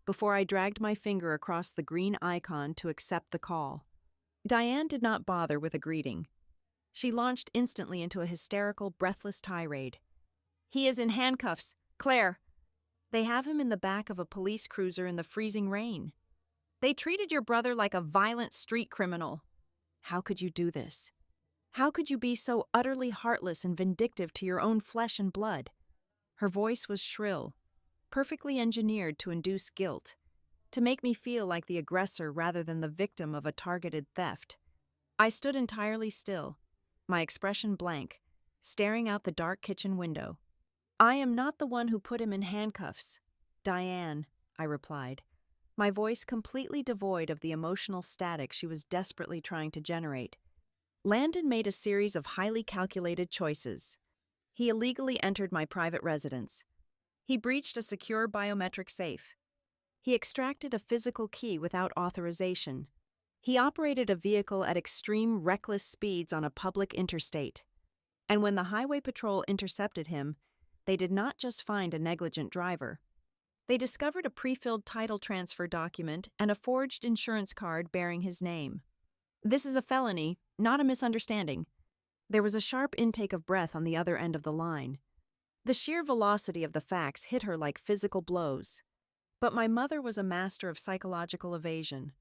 before I dragged my finger across the green icon to accept the call. Diane did not bother with a greeting. She launched instantly into a hysterical, breathless tirade. "He is in handcuffs. Claire. They have him in the back of a police cruiser in the freezing rain. They treated your brother like a violent street criminal. How could you do this? How could you be so utterly heartless and vindictive to your own flesh and blood?" Her voice was shrill, perfectly engineered to induce guilt, to make me feel like the aggressor rather than the victim of a targeted theft. I stood entirely still, my expression blank, staring out the dark kitchen window. "I am not the one who put him in handcuffs, Diane," I replied, my voice completely devoid of the emotional static she was desperately trying to generate. Landon made a series of highly calculated choices. He illegally entered my private residence. He breached a secure biometric safe. He extracted a physical key without authorization. He operated a vehicle at extreme, reckless speeds on a public interstate. And when the highway patrol intercepted him, they did not just find a negligent driver. They discovered a pre-filled title transfer document and a forged insurance card bearing his name. This is a felony, not a misunderstanding. There was a sharp intake of breath on the other end of the line. The sheer velocity of the facts hit her like physical blows. But my mother was a master of psychological evasion.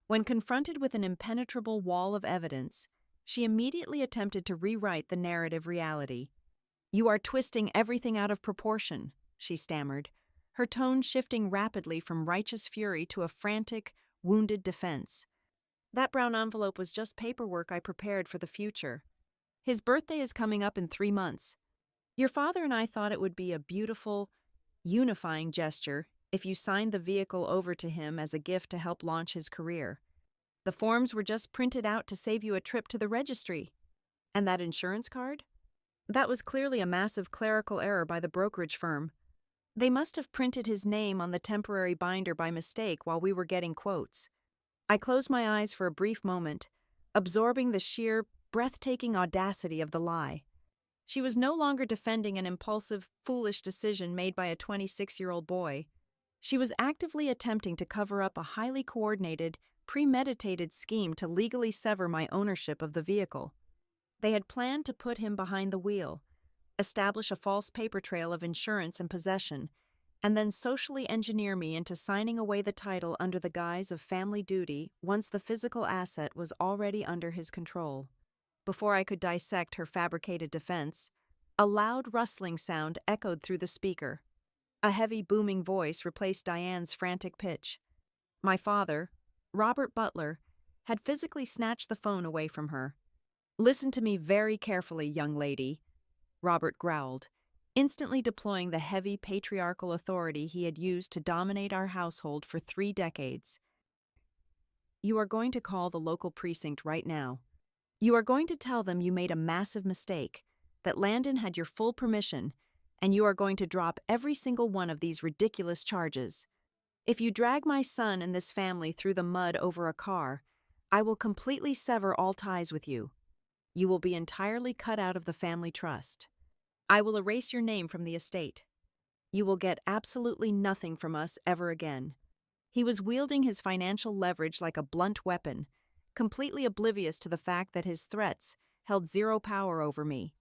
When confronted with an impenetrable wall of evidence, she immediately attempted to rewrite the narrative reality. "You are twisting everything out of proportion," she stammered, her tone shifting rapidly from righteous fury to a frantic, wounded defense. "That brown envelope was just paperwork I prepared for the future. His birthday is coming up in 3 months. Your father and I thought it would be a beautiful, unifying gesture if you signed the vehicle over to him as a gift to help launch his career. The forms were just printed out to save you a trip to the registry. And that insurance card? That was clearly a massive clerical error by the brokerage firm. They must have printed his name on the temporary binder by mistake while we were getting quotes." I closed my eyes for a brief moment, absorbing the sheer, breathtaking audacity of the lie. She was no longer defending an impulsive, foolish decision made by a 26-year-old boy. She was actively attempting to cover up a highly coordinated, premeditated scheme to legally sever my ownership of the vehicle. They had planned to put him behind the wheel, establish a false paper trail of insurance and possession, and then socially engineer me into signing away the title under the guise of family duty once the physical asset was already under his control. Before I could dissect her fabricated defense, a loud rustling sound echoed through the speaker. A heavy booming voice replaced Diane's frantic pitch. My father, Robert Butler, had physically snatched the phone away from her. "Listen to me very carefully, young lady," Robert growled, instantly deploying the heavy patriarchal authority he had used to dominate our household for 3 decades. "You are going to call the local precinct right now. You are going to tell them you made a massive mistake, that Landon had your full permission, and you are going to drop every single one of these ridiculous charges. If you drag my son and this family through the mud over a car, I will completely sever all ties with you. You will be entirely cut out of the family trust. I will erase your name from the estate. You will get absolutely nothing from us ever again." He was wielding his financial leverage like a blunt weapon, completely oblivious to the fact that his threats held zero power over me.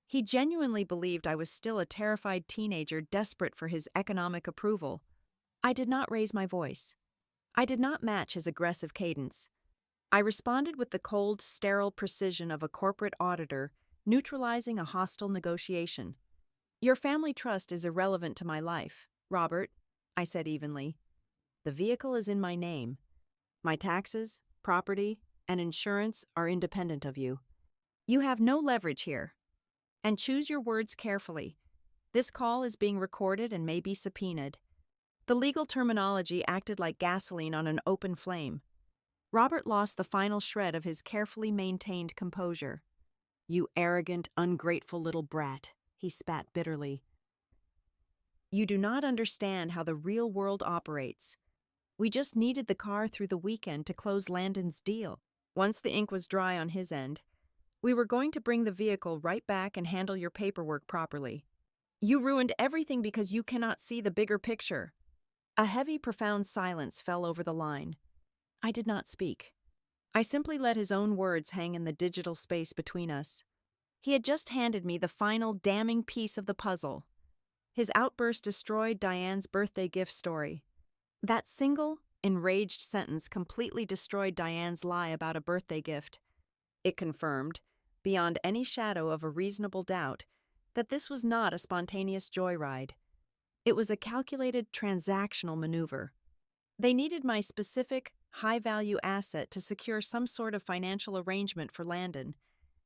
He genuinely believed I was still a terrified teenager desperate for his economic approval. I did not raise my voice. I did not match his aggressive cadence. I responded with the cold, sterile precision of a corporate auditor, neutralizing a hostile negotiation. "Your family trust is irrelevant to my life, Robert," I said evenly. "The vehicle is in my name. My taxes, property, and insurance are independent of you. You have no leverage here. And choose your words carefully. This call is being recorded and may be subpoenaed." The legal terminology acted like gasoline on an open flame. Robert lost the final shred of his carefully maintained composure. "You arrogant, ungrateful little brat," he spat bitterly. "You do not understand how the real world operates. We just needed the car through the weekend to close Landon's deal. Once the ink was dry on his end, we were going to bring the vehicle right back and handle your paperwork properly. You ruined everything because you cannot see the bigger picture." A heavy, profound silence fell over the line. I did not speak. I simply let his own words hang in the digital space between us. He had just handed me the final damning piece of the puzzle. His outburst destroyed Diane's birthday gift story. That single, enraged sentence completely destroyed Diane's lie about a birthday gift. It confirmed, beyond any shadow of a reasonable doubt, that this was not a spontaneous joyride. It was a calculated transactional maneuver. They needed my specific, high-value asset to secure some sort of financial arrangement for Landon,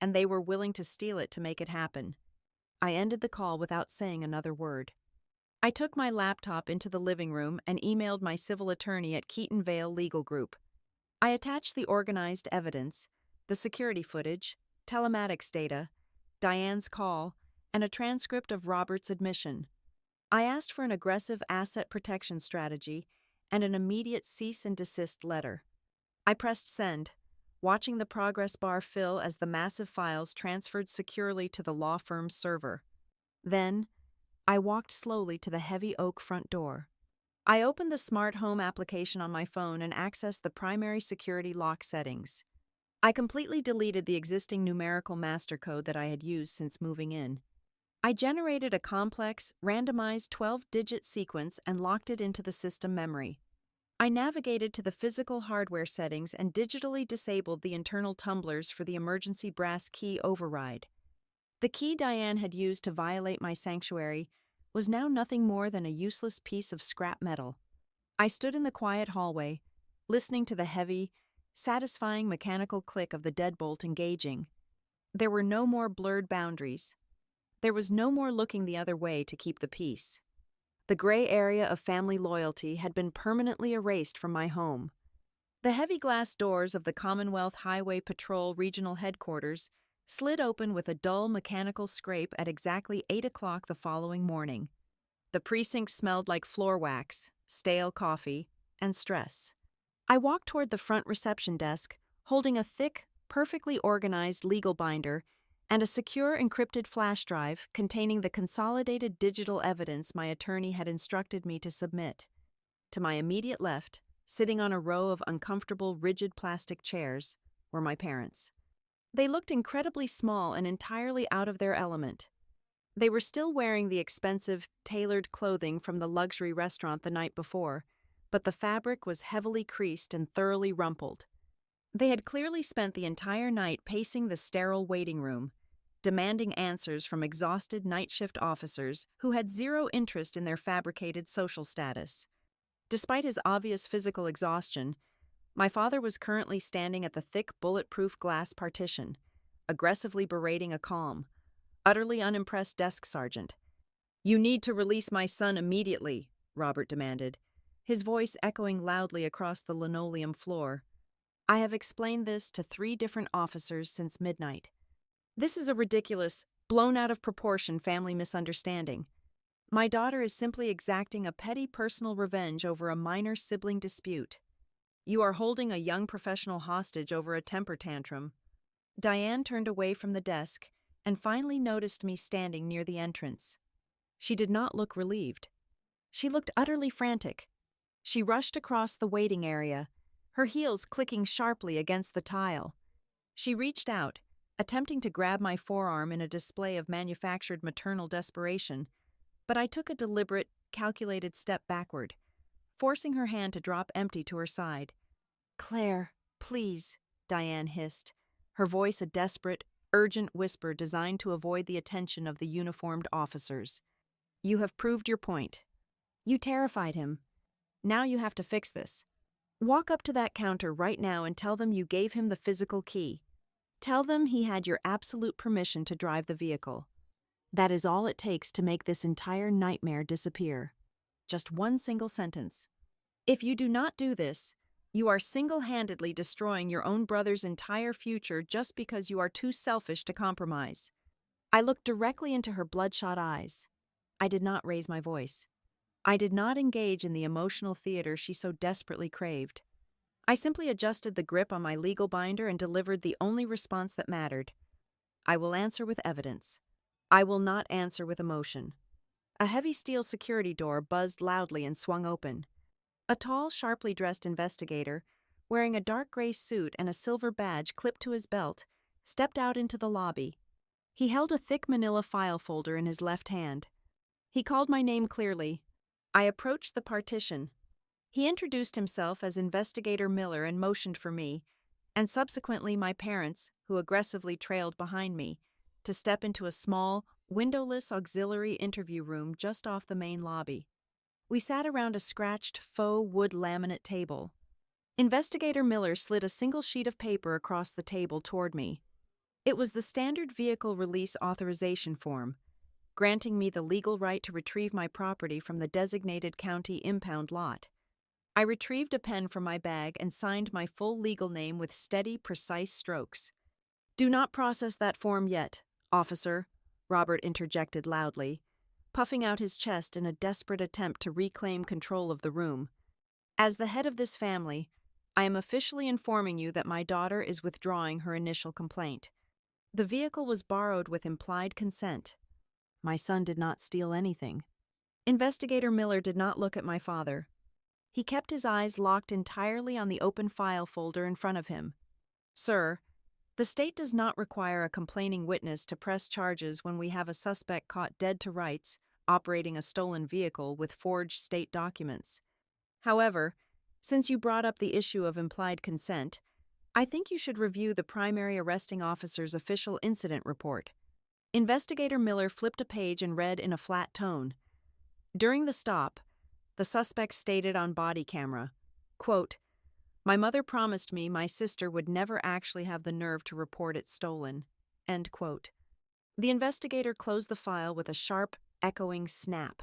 and they were willing to steal it to make it happen. I ended the call without saying another word. I took my laptop into the living room and emailed my civil attorney at Keaton Vale Legal Group. I attached the organized evidence, the security footage, telematics data, Diane's call, and a transcript of Robert's admission. I asked for an aggressive asset protection strategy and an immediate cease and desist letter. I pressed send, watching the progress bar fill as the massive files transferred securely to the law firm's server. Then, I walked slowly to the heavy oak front door. I opened the smart home application on my phone and accessed the primary security lock settings. I completely deleted the existing numerical master code that I had used since moving in. I generated a complex, randomized 12-digit sequence and locked it into the system memory. I navigated to the physical hardware settings and digitally disabled the internal tumblers for the emergency brass key override. The key Diane had used to violate my sanctuary was now nothing more than a useless piece of scrap metal. I stood in the quiet hallway, listening to the heavy, satisfying mechanical click of the deadbolt engaging. There were no more blurred boundaries. There was no more looking the other way to keep the peace. The gray area of family loyalty had been permanently erased from my home. The heavy glass doors of the Commonwealth Highway Patrol Regional Headquarters slid open with a dull mechanical scrape at exactly 8 o'clock the following morning. The precinct smelled like floor wax, stale coffee, and stress. I walked toward the front reception desk, holding a thick, perfectly organized legal binder and a secure encrypted flash drive containing the consolidated digital evidence my attorney had instructed me to submit. To my immediate left, sitting on a row of uncomfortable, rigid plastic chairs, were my parents. They looked incredibly small and entirely out of their element. They were still wearing the expensive, tailored clothing from the luxury restaurant the night before, but the fabric was heavily creased and thoroughly rumpled. They had clearly spent the entire night pacing the sterile waiting room, demanding answers from exhausted night shift officers who had zero interest in their fabricated social status. Despite his obvious physical exhaustion, my father was currently standing at the thick bulletproof glass partition, aggressively berating a calm, utterly unimpressed desk sergeant. "You need to release my son immediately," Robert demanded, his voice echoing loudly across the linoleum floor. "I have explained this to 3 different officers since midnight. This is a ridiculous, blown out of proportion family misunderstanding. My daughter is simply exacting a petty personal revenge over a minor sibling dispute. You are holding a young professional hostage over a temper tantrum." Diane turned away from the desk and finally noticed me standing near the entrance. She did not look relieved. She looked utterly frantic. She rushed across the waiting area, her heels clicking sharply against the tile. She reached out, attempting to grab my forearm in a display of manufactured maternal desperation, but I took a deliberate, calculated step backward, forcing her hand to drop empty to her side. "Claire, please," Diane hissed, her voice a desperate, urgent whisper designed to avoid the attention of the uniformed officers. "You have proved your point. You terrified him. Now you have to fix this. Walk up to that counter right now and tell them you gave him the physical key. Tell them he had your absolute permission to drive the vehicle. That is all it takes to make this entire nightmare disappear. Just one single sentence. If you do not do this, you are single-handedly destroying your own brother's entire future just because you are too selfish to compromise." I looked directly into her bloodshot eyes. I did not raise my voice. I did not engage in the emotional theater she so desperately craved. I simply adjusted the grip on my legal binder and delivered the only response that mattered. "I will answer with evidence. I will not answer with emotion." A heavy steel security door buzzed loudly and swung open. A tall, sharply dressed investigator, wearing a dark gray suit and a silver badge clipped to his belt, stepped out into the lobby. He held a thick manila file folder in his left hand. He called my name clearly. I approached the partition. He introduced himself as Investigator Miller and motioned for me, and subsequently my parents, who aggressively trailed behind me, to step into a small, windowless auxiliary interview room just off the main lobby. We sat around a scratched faux wood laminate table. Investigator Miller slid a single sheet of paper across the table toward me. It was the standard vehicle release authorization form, granting me the legal right to retrieve my property from the designated county impound lot. I retrieved a pen from my bag and signed my full legal name with steady, precise strokes. "Do not process that form yet, officer," Robert interjected loudly, puffing out his chest in a desperate attempt to reclaim control of the room. "As the head of this family, I am officially informing you that my daughter is withdrawing her initial complaint. The vehicle was borrowed with implied consent. My son did not steal anything. Investigator Miller did not look at my father. He kept his eyes locked entirely on the open file folder in front of him. Sir, the state does not require a complaining witness to press charges when we have a suspect caught dead to rights operating a stolen vehicle with forged state documents. However, since you brought up the issue of implied consent, I think you should review the primary arresting officer's official incident report. Investigator Miller flipped a page and read in a flat tone. During the stop, the suspect stated on body camera, quote, "My mother promised me my sister would never actually have the nerve to report it stolen." End quote. The investigator closed the file with a sharp, echoing snap.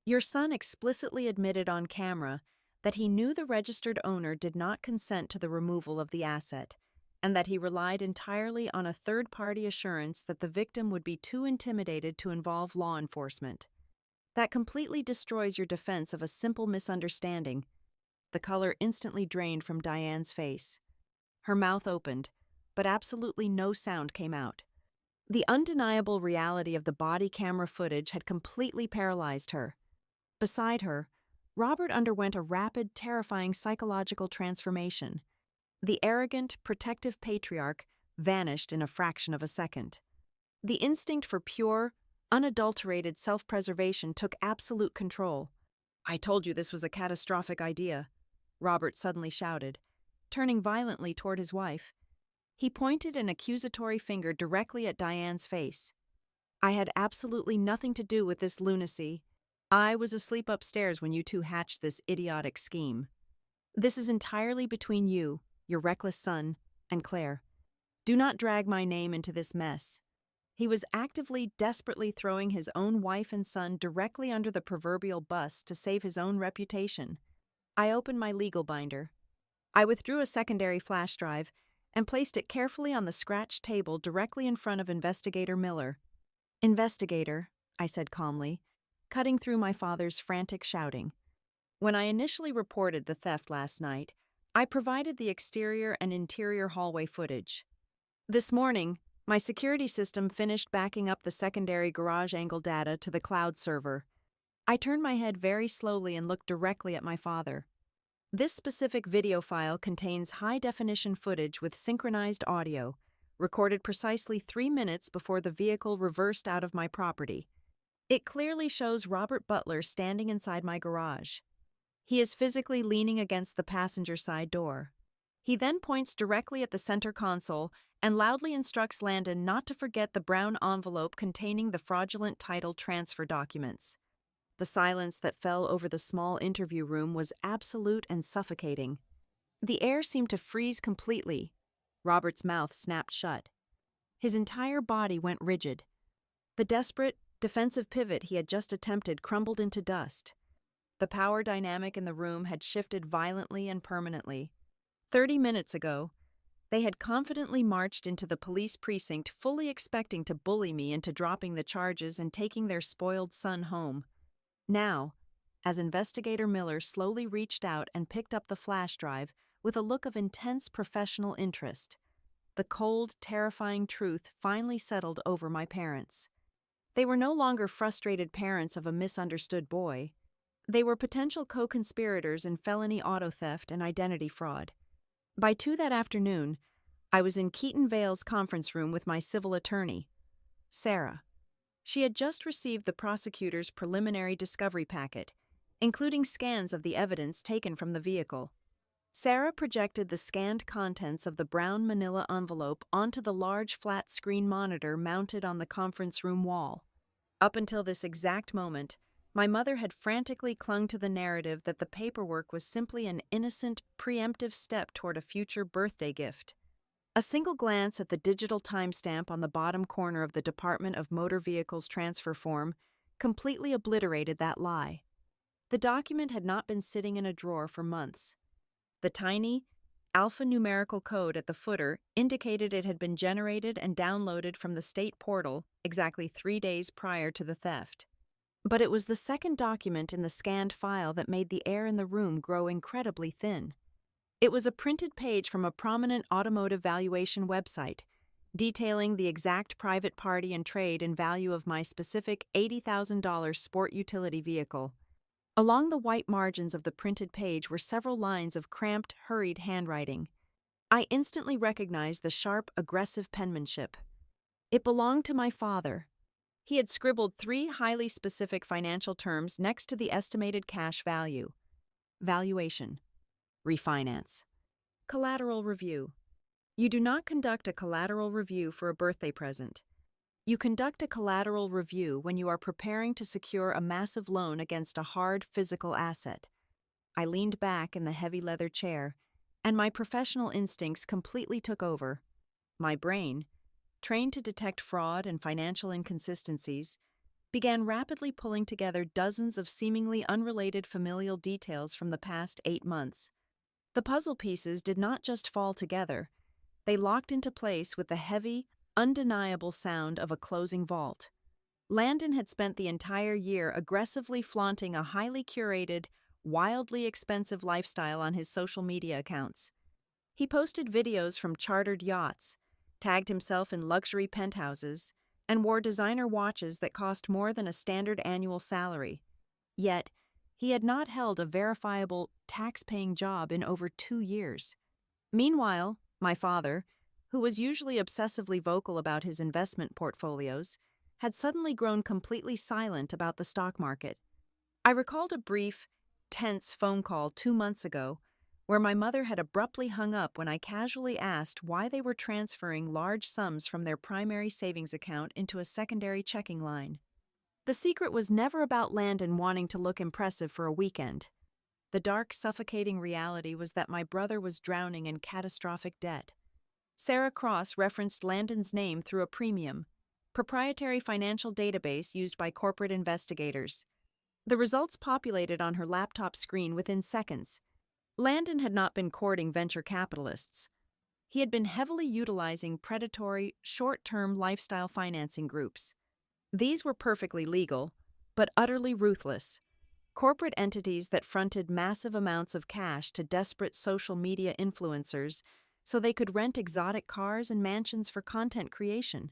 Your son explicitly admitted on camera that he knew the registered owner did not consent to the removal of the asset, and that he relied entirely on a third-party assurance that the victim would be too intimidated to involve law enforcement. That completely destroys your defense of a simple misunderstanding. The color instantly drained from Diane's face. Her mouth opened, but absolutely no sound came out. The undeniable reality of the body camera footage had completely paralyzed her. Beside her, Robert underwent a rapid, terrifying psychological transformation. The arrogant, protective patriarch vanished in a fraction of a second. The instinct for pure, unadulterated self-preservation took absolute control. "I told you this was a catastrophic idea," Robert suddenly shouted, turning violently toward his wife. He pointed an accusatory finger directly at Diane's face. "I had absolutely nothing to do with this lunacy. I was asleep upstairs when you two hatched this idiotic scheme. This is entirely between you, your reckless son, and Claire. Do not drag my name into this mess." He was actively, desperately throwing his own wife and son directly under the proverbial bus to save his own reputation. I opened my legal binder. I withdrew a secondary flash drive and placed it carefully on the scratched table directly in front of Investigator Miller. "Investigator," I said calmly, cutting through my father's frantic shouting. "When I initially reported the theft last night, I provided the exterior and interior hallway footage. This morning, my security system finished backing up the secondary garage angle data to the cloud server. I turned my head very slowly and looked directly at my father. This specific video file contains high-definition footage with synchronized audio, recorded precisely 3 minutes before the vehicle reversed out of my property. It clearly shows Robert Butler standing inside my garage. He is physically leaning against the passenger side door. He then points directly at the center console and loudly instructs Landon not to forget the brown envelope containing the fraudulent title transfer documents. The silence that fell over the small interview room was absolute and suffocating. The air seemed to freeze completely. Robert's mouth snapped shut. His entire body went rigid. The desperate, defensive pivot he had just attempted crumbled into dust. The power dynamic in the room had shifted violently and permanently. 30 minutes ago, they had confidently marched into the police precinct fully expecting to bully me into dropping the charges and taking their spoiled son home. Now, as Investigator Miller slowly reached out and picked up the flash drive with a look of intense professional interest, the cold, terrifying truth finally settled over my parents. They were no longer frustrated parents of a misunderstood boy. They were potential co-conspirators in felony auto theft and identity fraud. By 2 that afternoon, I was in Keaton Vale's conference room with my civil attorney, Sarah. She had just received the prosecutor's preliminary discovery packet, including scans of the evidence taken from the vehicle. Sarah projected the scanned contents of the brown manila envelope onto the large flat-screen monitor mounted on the conference room wall. Up until this exact moment, my mother had frantically clung to the narrative that the paperwork was simply an innocent, preemptive step toward a future birthday gift. A single glance at the digital timestamp on the bottom corner of the Department of Motor Vehicles transfer form completely obliterated that lie. The document had not been sitting in a drawer for months. The tiny, alphanumerical code at the footer indicated it had been generated and downloaded from the state portal exactly 3 days prior to the theft. But it was the second document in the scanned file that made the air in the room grow incredibly thin. It was a printed page from a prominent automotive valuation website, detailing the exact private party and trade and value of my specific $80,000 sport utility vehicle. Along the white margins of the printed page were several lines of cramped, hurried handwriting. I instantly recognized the sharp, aggressive penmanship. It belonged to my father. He had scribbled 3 highly specific financial terms next to the estimated cash value: valuation, refinance, collateral review. You do not conduct a collateral review for a birthday present. You conduct a collateral review when you are preparing to secure a massive loan against a hard physical asset. I leaned back in the heavy leather chair, and my professional instincts completely took over. My brain, trained to detect fraud and financial inconsistencies, began rapidly pulling together dozens of seemingly unrelated familial details from the past 8 months. The puzzle pieces did not just fall together, they locked into place with the heavy, undeniable sound of a closing vault. Landon had spent the entire year aggressively flaunting a highly curated, wildly expensive lifestyle on his social media accounts. He posted videos from chartered yachts, tagged himself in luxury penthouses, and wore designer watches that cost more than a standard annual salary. Yet, he had not held a verifiable, tax-paying job in over 2 years. Meanwhile, my father, who was usually obsessively vocal about his investment portfolios, had suddenly grown completely silent about the stock market. I recalled a brief, tense phone call 2 months ago where my mother had abruptly hung up when I casually asked why they were transferring large sums from their primary savings account into a secondary checking line. The secret was never about Landon wanting to look impressive for a weekend. The dark, suffocating reality was that my brother was drowning in catastrophic debt. Sarah Cross referenced Landon's name through a premium, proprietary financial database used by corporate investigators. The results populated on her laptop screen within seconds. Landon had not been courting venture capitalists. He had been heavily utilizing predatory, short-term lifestyle financing groups. These were perfectly legal, but utterly ruthless. Corporate entities that fronted massive amounts of cash to desperate social media influencers so they could rent exotic cars and mansions for content creation.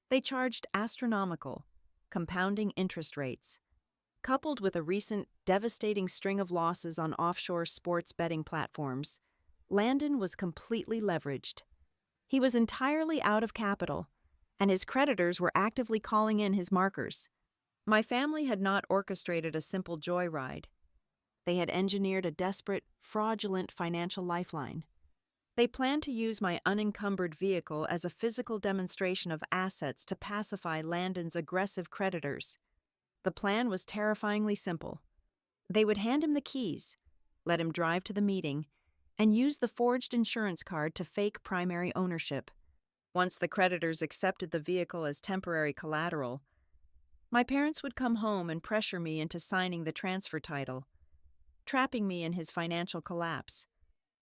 They charged astronomical, compounding interest rates. Coupled with a recent devastating string of losses on offshore sports betting platforms, Landon was completely leveraged. He was entirely out of capital, and his creditors were actively calling in his markers. My family had not orchestrated a simple joyride. They had engineered a desperate, fraudulent financial lifeline. They planned to use my unencumbered vehicle as a physical demonstration of assets to pacify Landon's aggressive creditors. The plan was terrifyingly simple. They would hand him the keys, let him drive to the meeting, and use the forged insurance card to fake primary ownership. Once the creditors accepted the vehicle as temporary collateral, my parents would come home and pressure me into signing the transfer title, trapping me in his financial collapse.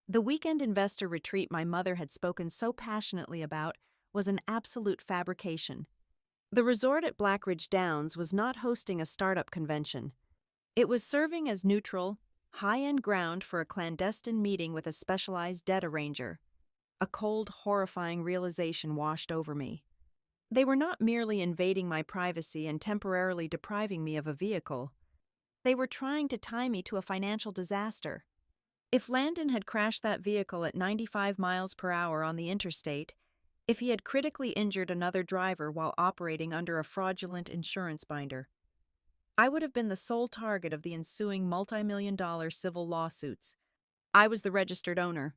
The weekend investor retreat my mother had spoken so passionately about was an absolute fabrication. The resort at Blackridge Downs was not hosting a startup convention. It was serving as neutral, high-end ground for a clandestine meeting with a specialized debt arranger. A cold, horrifying realization washed over me. They were not merely invading my privacy and temporarily depriving me of a vehicle. They were trying to tie me to a financial disaster. If Landon had crashed that vehicle at 95 miles per hour on the interstate, if he had critically injured another driver while operating under a fraudulent insurance binder, I would have been the sole target of the ensuing multi-million-dollar civil lawsuits. I was the registered owner.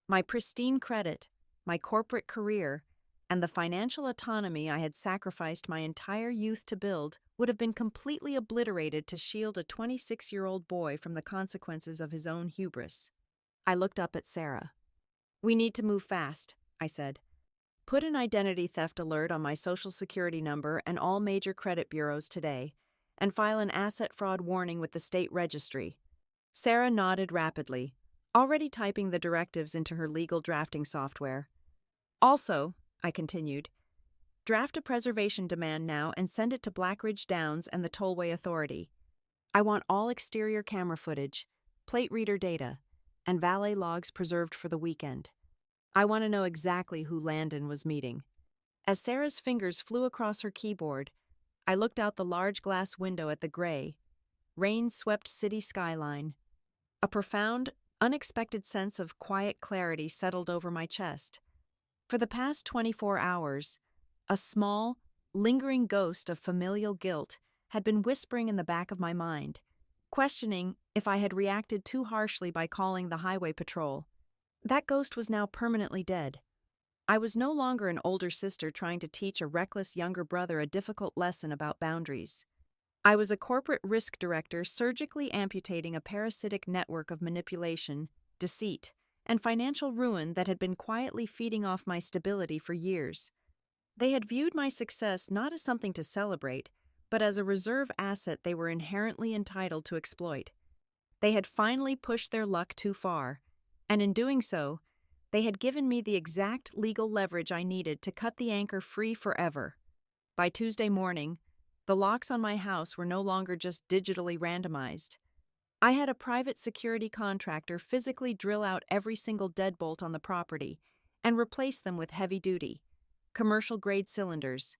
My pristine credit, my corporate career, and the financial autonomy I had sacrificed my entire youth to build would have been completely obliterated to shield a 26-year-old boy from the consequences of his own hubris. I looked up at Sarah. "We need to move fast," I said. "Put an identity theft alert on my social security number and all major credit bureaus today, and file an asset fraud warning with the state registry." Sarah nodded rapidly, already typing the directives into her legal drafting software. "Also," I continued, "draft a preservation demand now and send it to Blackridge Downs and the Tollway Authority. I want all exterior camera footage, plate reader data, and valet logs preserved for the weekend. I want to know exactly who Landon was meeting. As Sarah's fingers flew across her keyboard, I looked out the large glass window at the gray, rain-swept city skyline. A profound, unexpected sense of quiet clarity settled over my chest. For the past 24 hours, a small, lingering ghost of familial guilt had been whispering in the back of my mind, questioning if I had reacted too harshly by calling the highway patrol. That ghost was now permanently dead. I was no longer an older sister trying to teach a reckless younger brother a difficult lesson about boundaries. I was a corporate risk director surgically amputating a parasitic network of manipulation, deceit, and financial ruin that had been quietly feeding off my stability for years. They had viewed my success not as something to celebrate, but as a reserve asset they were inherently entitled to exploit. They had finally pushed their luck too far, and in doing so, they had given me the exact legal leverage I needed to cut the anchor free forever. By Tuesday morning, the locks on my house were no longer just digitally randomized. I had a private security contractor physically drill out every single deadbolt on the property and replace them with heavy-duty, commercial-grade cylinders.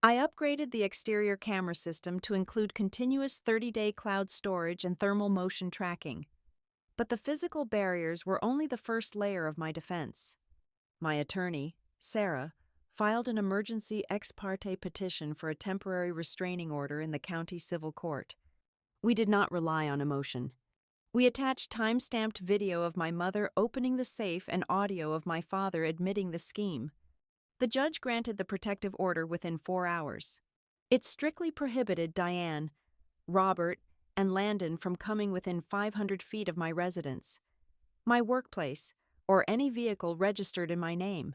I upgraded the exterior camera system to include continuous 30-day cloud storage and thermal motion tracking. But the physical barriers were only the first layer of my defense. My attorney, Sarah, filed an emergency ex parte petition for a temporary restraining order in the county civil court. We did not rely on emotion. We attached time-stamped video of my mother opening the safe and audio of my father admitting the scheme. The judge granted the protective order within 4 hours. It strictly prohibited Diane, Robert, and Landon from coming within 500 feet of my residence, my workplace, or any vehicle registered in my name.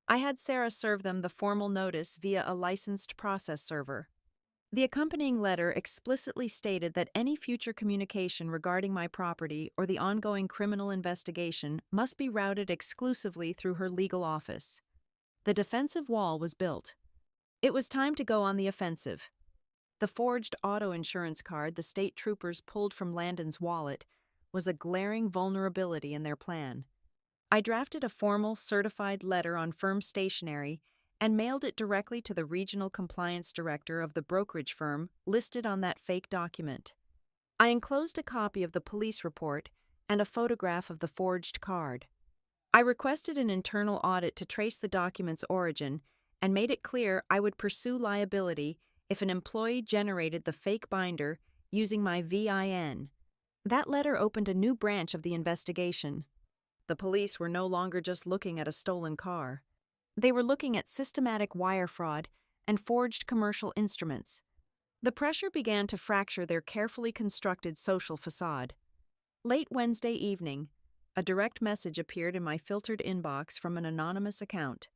I had Sarah serve them the formal notice via a licensed process server. The accompanying letter explicitly stated that any future communication regarding my property or the ongoing criminal investigation must be routed exclusively through her legal office. The defensive wall was built. It was time to go on the offensive. The forged auto insurance card the state troopers pulled from Landon's wallet was a glaring vulnerability in their plan. I drafted a formal, certified letter on firm stationery and mailed it directly to the regional compliance director of the brokerage firm listed on that fake document. I enclosed a copy of the police report and a photograph of the forged card. I requested an internal audit to trace the document's origin and made it clear I would pursue liability if an employee generated the fake binder using my VIN. That letter opened a new branch of the investigation. The police were no longer just looking at a stolen car. They were looking at systematic wire fraud and forged commercial instruments. The pressure began to fracture their carefully constructed social facade. Late Wednesday evening, a direct message appeared in my filtered inbox from an anonymous account.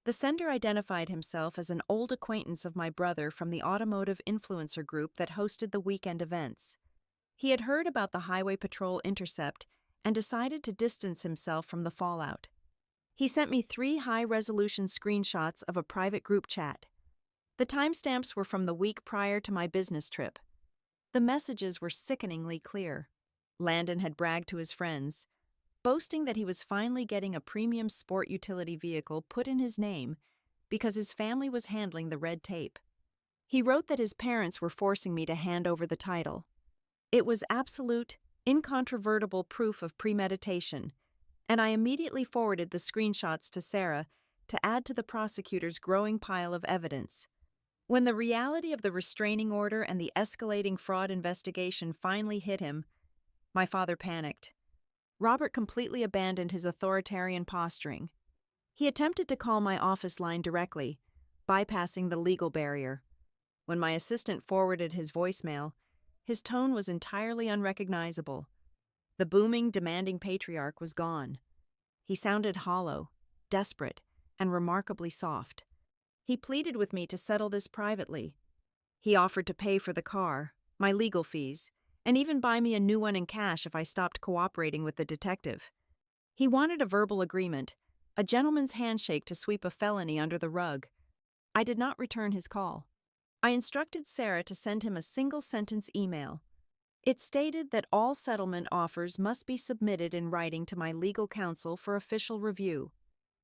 The sender identified himself as an old acquaintance of my brother from the automotive influencer group that hosted the weekend events. He had heard about the highway patrol intercept and decided to distance himself from the fallout. He sent me 3 high-resolution screenshots of a private group chat. The timestamps were from the week prior to my business trip. The messages were sickeningly clear. Landon had bragged to his friends, boasting that he was finally getting a premium sport utility vehicle put in his name because his family was handling the red tape. He wrote that his parents were forcing me to hand over the title. It was absolute, incontrovertible proof of premeditation, and I immediately forwarded the screenshots to Sarah to add to the prosecutor's growing pile of evidence. When the reality of the restraining order and the escalating fraud investigation finally hit him, my father panicked. Robert completely abandoned his authoritarian posturing. He attempted to call my office line directly, bypassing the legal barrier. When my assistant forwarded his voicemail, his tone was entirely unrecognizable. The booming, demanding patriarch was gone. He sounded hollow, desperate, and remarkably soft. He pleaded with me to settle this privately. He offered to pay for the car, my legal fees, and even buy me a new one in cash if I stopped cooperating with the detective. He wanted a verbal agreement, a gentleman's handshake to sweep a felony under the rug. I did not return his call. I instructed Sarah to send him a single-sentence email. It stated that all settlement offers must be submitted in writing to my legal counsel for official review.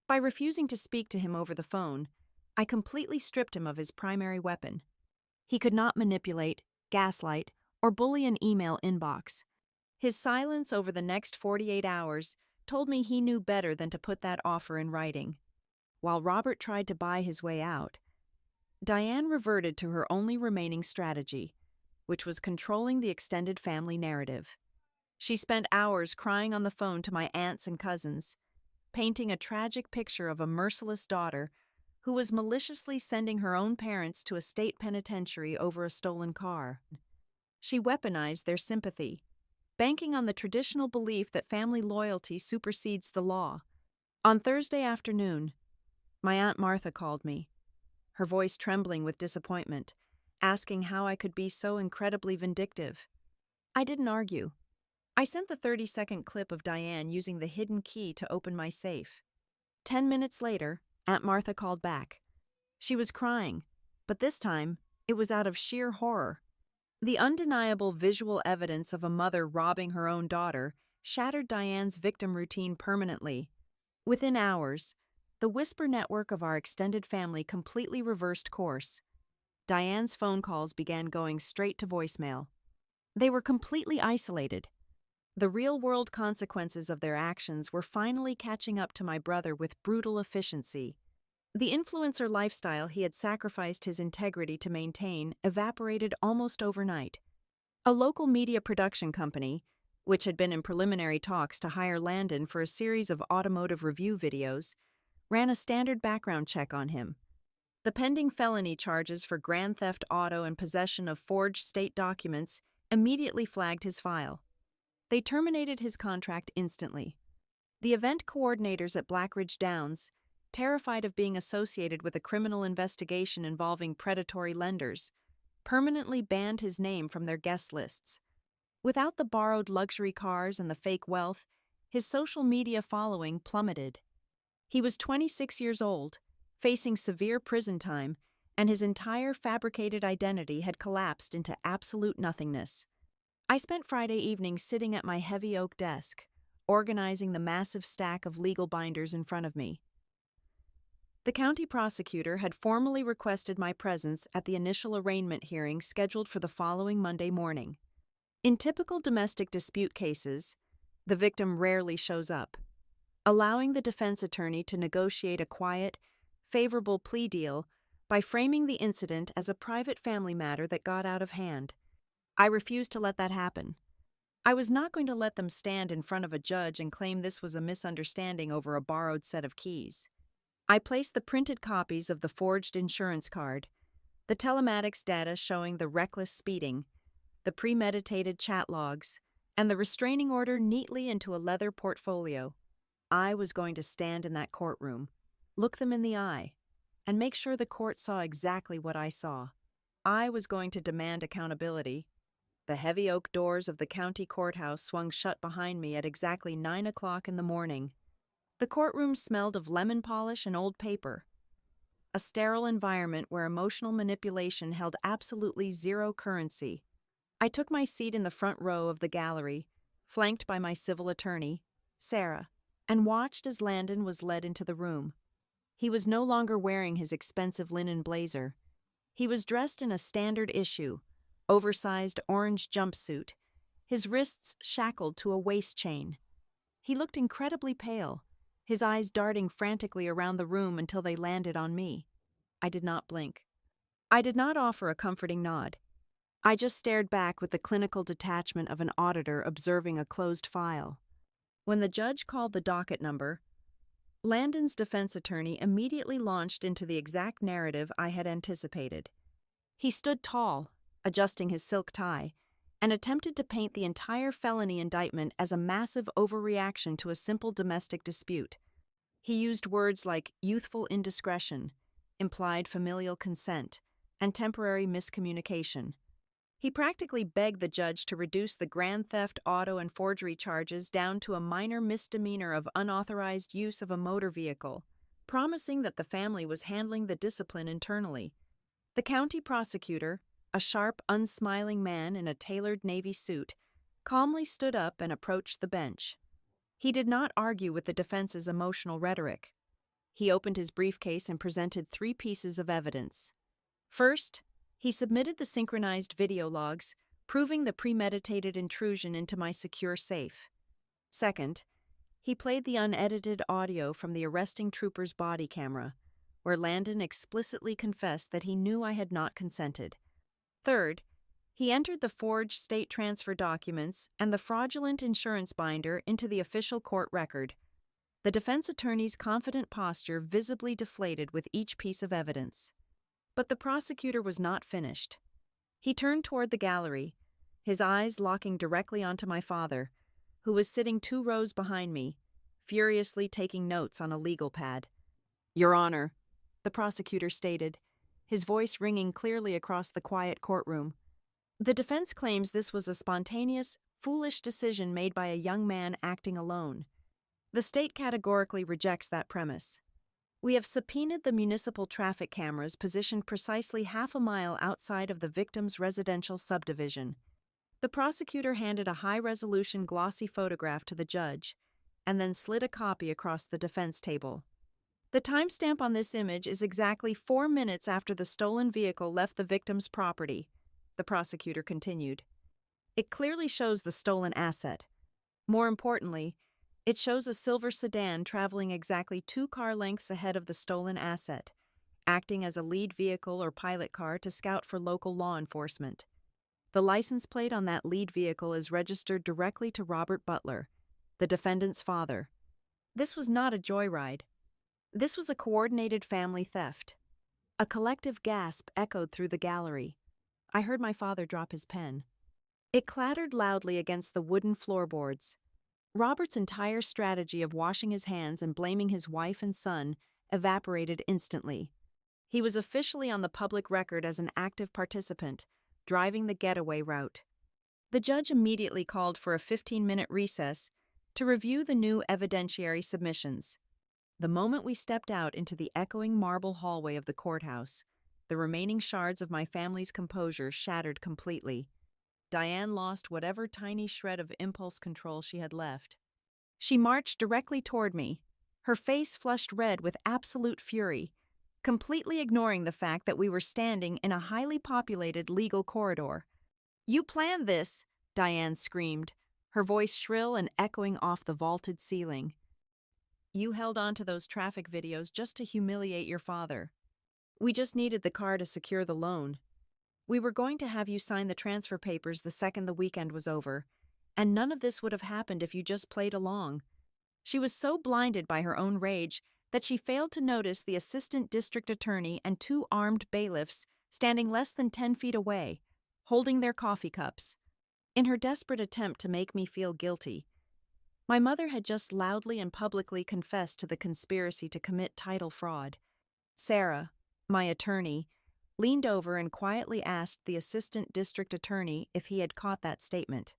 By refusing to speak to him over the phone, I completely stripped him of his primary weapon. He could not manipulate, gaslight, or bully an email inbox. His silence over the next 48 hours told me he knew better than to put that offer in writing. While Robert tried to buy his way out, Diane reverted to her only remaining strategy, which was controlling the extended family narrative. She spent hours crying on the phone to my aunts and cousins, painting a tragic picture of a merciless daughter who was maliciously sending her own parents to a state penitentiary over a stolen car. She weaponized their sympathy, banking on the traditional belief that family loyalty supersedes the law. On Thursday afternoon, my Aunt Martha called me, her voice trembling with disappointment, asking how I could be so incredibly vindictive. I didn't argue. I sent the 30-second clip of Diane using the hidden key to open my safe. 10 minutes later, Aunt Martha called back. She was crying, but this time, it was out of sheer horror. The undeniable visual evidence of a mother robbing her own daughter shattered Diane's victim routine permanently. Within hours, the whisper network of our extended family completely reversed course. Diane's phone calls began going straight to voicemail. They were completely isolated. The real-world consequences of their actions were finally catching up to my brother with brutal efficiency. The influencer lifestyle he had sacrificed his integrity to maintain evaporated almost overnight. A local media production company, which had been in preliminary talks to hire Landon for a series of automotive review videos, ran a standard background check on him. The pending felony charges for grand theft auto and possession of forged state documents immediately flagged his file. They terminated his contract instantly. The event coordinators at Blackridge Downs, terrified of being associated with a criminal investigation involving predatory lenders, permanently banned his name from their guest lists. Without the borrowed luxury cars and the fake wealth, his social media following plummeted. He was 26 years old, facing severe prison time, and his entire fabricated identity had collapsed into absolute nothingness. I spent Friday evening sitting at my heavy oak desk, organizing the massive stack of legal binders in front of me. The county prosecutor had formally requested my presence at the initial arraignment hearing scheduled for the following Monday morning. In typical domestic dispute cases, the victim rarely shows up, allowing the defense attorney to negotiate a quiet, favorable plea deal by framing the incident as a private family matter that got out of hand. I refused to let that happen. I was not going to let them stand in front of a judge and claim this was a misunderstanding over a borrowed set of keys. I placed the printed copies of the forged insurance card, the telematics data showing the reckless speeding, the premeditated chat logs, and the restraining order neatly into a leather portfolio. I was going to stand in that courtroom, look them in the eye, and make sure the court saw exactly what I saw. I was going to demand accountability. The heavy oak doors of the county courthouse swung shut behind me at exactly 9 o'clock in the morning. The courtroom smelled of lemon polish and old paper, a sterile environment where emotional manipulation held absolutely zero currency. I took my seat in the front row of the gallery, flanked by my civil attorney, Sarah, and watched as Landon was led into the room. He was no longer wearing his expensive linen blazer. He was dressed in a standard issue, oversized orange jumpsuit, his wrists shackled to a waist chain. He looked incredibly pale, his eyes darting frantically around the room until they landed on me. I did not blink. I did not offer a comforting nod. I just stared back with the clinical detachment of an auditor observing a closed file. When the judge called the docket number, Landon's defense attorney immediately launched into the exact narrative I had anticipated. He stood tall, adjusting his silk tie, and attempted to paint the entire felony indictment as a massive overreaction to a simple domestic dispute. He used words like youthful indiscretion, implied familial consent, and temporary miscommunication. He practically begged the judge to reduce the grand theft auto and forgery charges down to a minor misdemeanor of unauthorized use of a motor vehicle, promising that the family was handling the discipline internally. The county prosecutor, a sharp, unsmiling man in a tailored navy suit, calmly stood up and approached the bench. He did not argue with the defense's emotional rhetoric. He opened his briefcase and presented 3 pieces of evidence. First, he submitted the synchronized video logs, proving the premeditated intrusion into my secure safe. Second, he played the unedited audio from the arresting trooper's body camera, where Landon explicitly confessed that he knew I had not consented. Third, he entered the forged state transfer documents and the fraudulent insurance binder into the official court record. The defense attorney's confident posture visibly deflated with each piece of evidence. But the prosecutor was not finished. He turned toward the gallery, his eyes locking directly onto my father, who was sitting 2 rows behind me, furiously taking notes on a legal pad. "Your Honor," the prosecutor stated, his voice ringing clearly across the quiet courtroom. The defense claims this was a spontaneous, foolish decision made by a young man acting alone. The state categorically rejects that premise. We have subpoenaed the municipal traffic cameras positioned precisely half a mile outside of the victim's residential subdivision. The prosecutor handed a high-resolution glossy photograph to the judge and then slid a copy across the defense table. The timestamp on this image is exactly 4 minutes after the stolen vehicle left the victim's property, the prosecutor continued. It clearly shows the stolen asset. More importantly, it shows a silver sedan traveling exactly 2 car lengths ahead of the stolen asset, acting as a lead vehicle or pilot car to scout for local law enforcement. The license plate on that lead vehicle is registered directly to Robert Butler, the defendant's father. This was not a joyride. This was a coordinated family theft. A collective gasp echoed through the gallery. I heard my father drop his pen. It clattered loudly against the wooden floorboards. Robert's entire strategy of washing his hands and blaming his wife and son evaporated instantly. He was officially on the public record as an active participant, driving the getaway route. The judge immediately called for a 15-minute recess to review the new evidentiary submissions. The moment we stepped out into the echoing marble hallway of the courthouse, the remaining shards of my family's composure shattered completely. Diane lost whatever tiny shred of impulse control she had left. She marched directly toward me, her face flushed red with absolute fury, completely ignoring the fact that we were standing in a highly populated legal corridor. "You planned this," Diane screamed, her voice shrill and echoing off the vaulted ceiling. "You held on to those traffic videos just to humiliate your father. We just needed the car to secure the loan. We were going to have you sign the transfer papers the second the weekend was over, and none of this would have happened if you just played along." She was so blinded by her own rage that she failed to notice the assistant district attorney and 2 armed bailiffs standing less than 10 feet away, holding their coffee cups. In her desperate attempt to make me feel guilty, my mother had just loudly and publicly confessed to the conspiracy to commit title fraud. Sarah, my attorney, leaned over and quietly asked the assistant district attorney if he had caught that statement.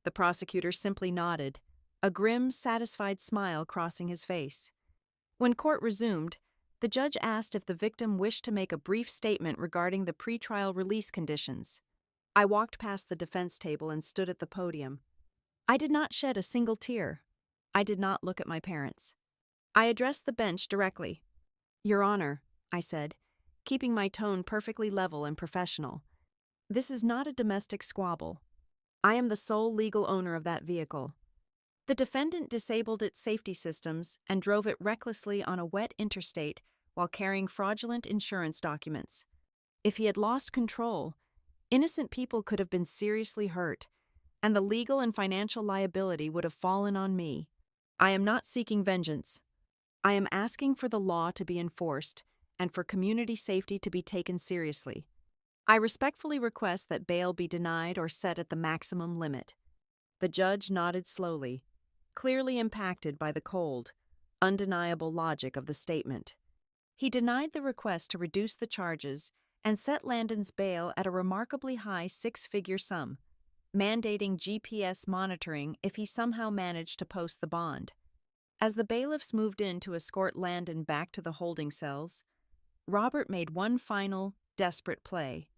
The prosecutor simply nodded, a grim, satisfied smile crossing his face. When court resumed, the judge asked if the victim wished to make a brief statement regarding the pretrial release conditions. I walked past the defense table and stood at the podium. I did not shed a single tear. I did not look at my parents. I addressed the bench directly. "Your Honor," I said, keeping my tone perfectly level and professional, "this is not a domestic squabble. I am the sole legal owner of that vehicle. The defendant disabled its safety systems and drove it recklessly on a wet interstate while carrying fraudulent insurance documents. If he had lost control, innocent people could have been seriously hurt, and the legal and financial liability would have fallen on me. I am not seeking vengeance. I am asking for the law to be enforced and for community safety to be taken seriously. I respectfully request that bail be denied or set at the maximum limit." The judge nodded slowly, clearly impacted by the cold, undeniable logic of the statement. He denied the request to reduce the charges and set Landon's bail at a remarkably high 6-figure sum, mandating GPS monitoring if he somehow managed to post the bond. As the bailiffs moved in to escort Landon back to the holding cells, Robert made one final, desperate play.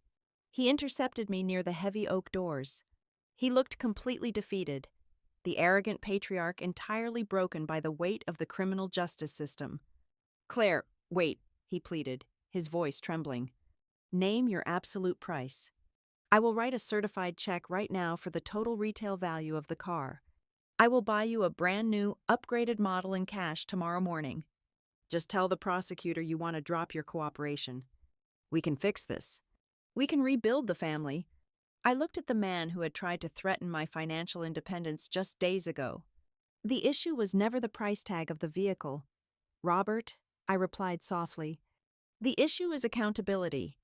He intercepted me near the heavy oak doors. He looked completely defeated, the arrogant patriarch entirely broken by the weight of the criminal justice system. "Claire, wait," he pleaded, his voice trembling. "Name your absolute price. I will write a certified check right now for the total retail value of the car. I will buy you a brand new, upgraded model in cash tomorrow morning. Just tell the prosecutor you want to drop your cooperation. We can fix this. We can rebuild the family." I looked at the man who had tried to threaten my financial independence just days ago. "The issue was never the price tag of the vehicle, Robert," I replied softly. "The issue is accountability.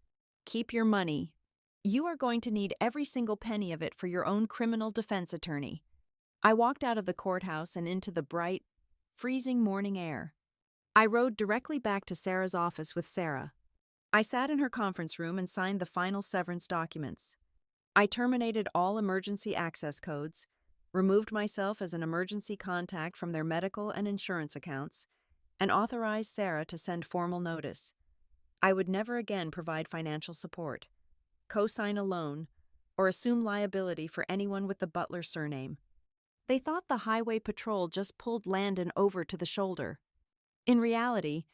Keep your money. You are going to need every single penny of it for your own criminal defense attorney." I walked out of the courthouse and into the bright, freezing morning air. I rode directly back to Sarah's office with Sarah. I sat in her conference room and signed the final severance documents. I terminated all emergency access codes, removed myself as an emergency contact from their medical and insurance accounts, and authorized Sarah to send formal notice. I would never again provide financial support, co-sign a loan, or assume liability for anyone with the Butler surname. They thought the highway patrol just pulled Landon over to the shoulder. In reality,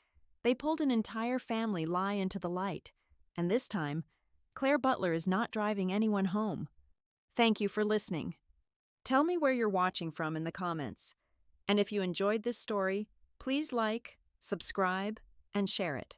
they pulled an entire family lie into the light, and this time, Claire Butler is not driving anyone home. Thank you for listening. Tell me where you're watching from in the comments. And if you enjoyed this story, please like, subscribe, and share it.